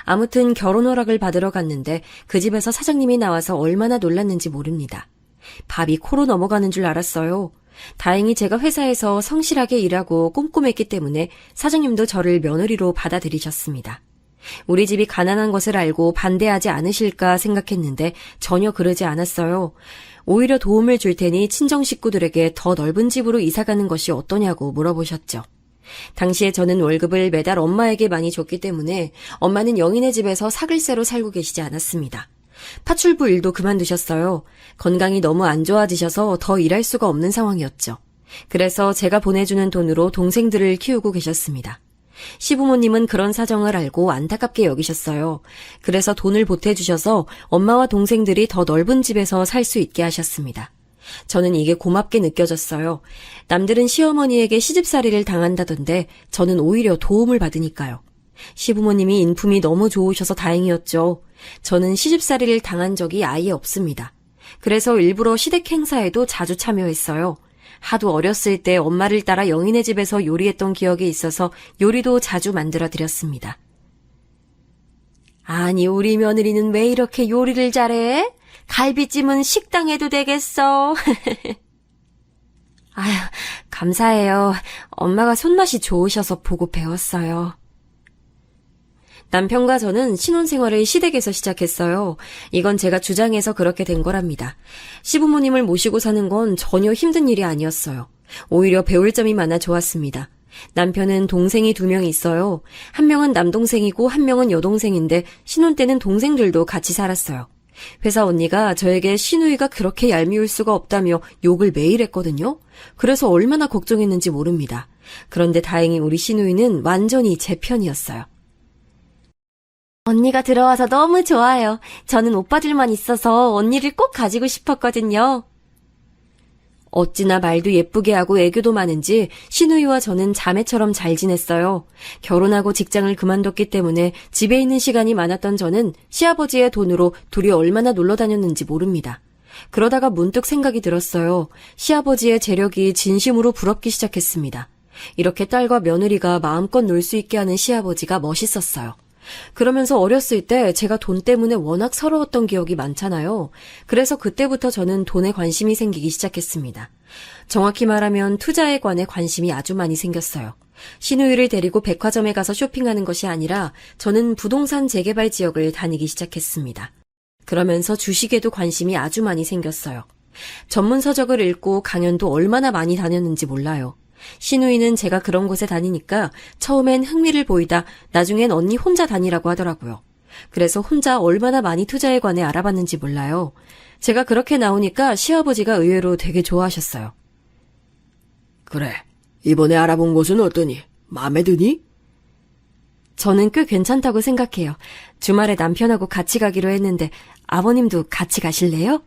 아무튼 결혼 허락을 받으러 갔는데 그 집에서 사장님이 나와서 얼마나 놀랐는지 모릅니다. 밥이 코로 넘어가는 줄 알았어요. 다행히 제가 회사에서 성실하게 일하고 꼼꼼했기 때문에 사장님도 저를 며느리로 받아들이셨습니다. 우리 집이 가난한 것을 알고 반대하지 않으실까 생각했는데 전혀 그러지 않았어요. 오히려 도움을 줄 테니 친정 식구들에게 더 넓은 집으로 이사가는 것이 어떠냐고 물어보셨죠. 당시에 저는 월급을 매달 엄마에게 많이 줬기 때문에 엄마는 영희네 집에서 사글세로 살고 계시지 않았습니다. 파출부 일도 그만두셨어요. 건강이 너무 안 좋아지셔서 더 일할 수가 없는 상황이었죠. 그래서 제가 보내주는 돈으로 동생들을 키우고 계셨습니다. 시부모님은 그런 사정을 알고 안타깝게 여기셨어요. 그래서 돈을 보태주셔서 엄마와 동생들이 더 넓은 집에서 살 수 있게 하셨습니다. 저는 이게 고맙게 느껴졌어요. 남들은 시어머니에게 시집살이를 당한다던데 저는 오히려 도움을 받으니까요. 시부모님이 인품이 너무 좋으셔서 다행이었죠. 저는 시집살이를 당한 적이 아예 없습니다. 그래서 일부러 시댁 행사에도 자주 참여했어요. 하도 어렸을 때 엄마를 따라 영희네 집에서 요리했던 기억이 있어서 요리도 자주 만들어 드렸습니다. 아니, 우리 며느리는 왜 이렇게 요리를 잘해? 갈비찜은 식당에도 되겠어. 아휴, 감사해요. 엄마가 손맛이 좋으셔서 보고 배웠어요. 남편과 저는 신혼생활을 시댁에서 시작했어요. 이건 제가 주장해서 그렇게 된 거랍니다. 시부모님을 모시고 사는 건 전혀 힘든 일이 아니었어요. 오히려 배울 점이 많아 좋았습니다. 남편은 동생이 2명 있어요. 한 명은 남동생이고 한 명은 여동생인데 신혼 때는 동생들도 같이 살았어요. 회사 언니가 저에게 시누이가 그렇게 얄미울 수가 없다며 욕을 매일 했거든요. 그래서 얼마나 걱정했는지 모릅니다. 그런데 다행히 우리 시누이는 완전히 제 편이었어요. 언니가 들어와서 너무 좋아요. 저는 오빠들만 있어서 언니를 꼭 가지고 싶었거든요. 어찌나 말도 예쁘게 하고 애교도 많은지 시누이와 저는 자매처럼 잘 지냈어요. 결혼하고 직장을 그만뒀기 때문에 집에 있는 시간이 많았던 저는 시아버지의 돈으로 둘이 얼마나 놀러 다녔는지 모릅니다. 그러다가 문득 생각이 들었어요. 시아버지의 재력이 진심으로 부럽기 시작했습니다. 이렇게 딸과 며느리가 마음껏 놀 수 있게 하는 시아버지가 멋있었어요. 그러면서 어렸을 때 제가 돈 때문에 워낙 서러웠던 기억이 많잖아요. 그래서 그때부터 저는 돈에 관심이 생기기 시작했습니다. 정확히 말하면 투자에 관해 관심이 아주 많이 생겼어요. 시누이를 데리고 백화점에 가서 쇼핑하는 것이 아니라 저는 부동산 재개발 지역을 다니기 시작했습니다. 그러면서 주식에도 관심이 아주 많이 생겼어요. 전문 서적을 읽고 강연도 얼마나 많이 다녔는지 몰라요. 시누이는 제가 그런 곳에 다니니까 처음엔 흥미를 보이다 나중엔 언니 혼자 다니라고 하더라고요. 그래서 혼자 얼마나 많이 투자에 관해 알아봤는지 몰라요. 제가 그렇게 나오니까 시아버지가 의외로 되게 좋아하셨어요. 그래, 이번에 알아본 곳은 어떠니? 마음에 드니? 저는 꽤 괜찮다고 생각해요. 주말에 남편하고 같이 가기로 했는데 아버님도 같이 가실래요?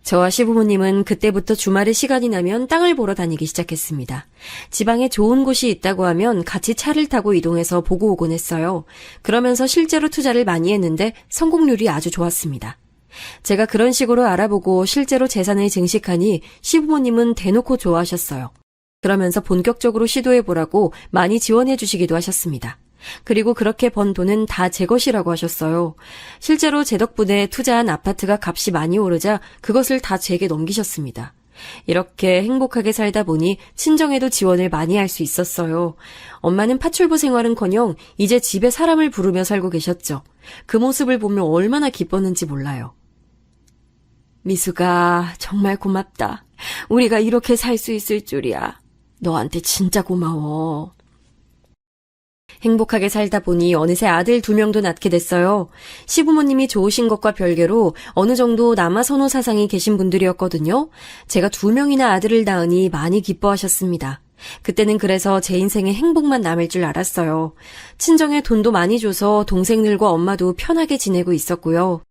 저와 시부모님은 그때부터 주말에 시간이 나면 땅을 보러 다니기 시작했습니다. 지방에 좋은 곳이 있다고 하면 같이 차를 타고 이동해서 보고 오곤 했어요. 그러면서 실제로 투자를 많이 했는데 성공률이 아주 좋았습니다. 제가 그런 식으로 알아보고 실제로 재산을 증식하니 시부모님은 대놓고 좋아하셨어요. 그러면서 본격적으로 시도해보라고 많이 지원해 주시기도 하셨습니다. 그리고 그렇게 번 돈은 다 제 것이라고 하셨어요. 실제로 제 덕분에 투자한 아파트가 값이 많이 오르자 그것을 다 제게 넘기셨습니다. 이렇게 행복하게 살다 보니 친정에도 지원을 많이 할 수 있었어요. 엄마는 파출부 생활은커녕 이제 집에 사람을 부르며 살고 계셨죠. 그 모습을 보면 얼마나 기뻤는지 몰라요. 미수가 정말 고맙다. 우리가 이렇게 살 수 있을 줄이야. 너한테 진짜 고마워. 행복하게 살다 보니 어느새 아들 2명도 낳게 됐어요. 시부모님이 좋으신 것과 별개로 어느 정도 남아 선호 사상이 계신 분들이었거든요. 제가 2명이나 아들을 낳으니 많이 기뻐하셨습니다. 그때는 그래서 제 인생에 행복만 남을 줄 알았어요. 친정에 돈도 많이 줘서 동생들과 엄마도 편하게 지내고 있었고요.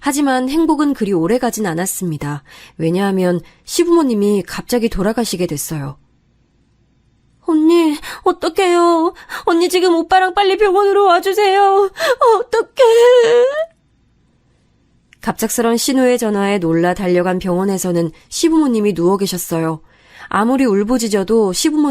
하지만 행복은 그리 오래 가진 않았습니다. 왜냐하면 시부모님이 갑자기 돌아가시게 됐어요. 언니, 어떡해요. 언니 지금 오빠랑 빨리 병원으로 와주세요. 어떡해. 갑작스런 신우의 전화에 놀라 달려간 병원에서는 시부모님이 누워 계셨어요. 아무리 울부짖어도 시부모님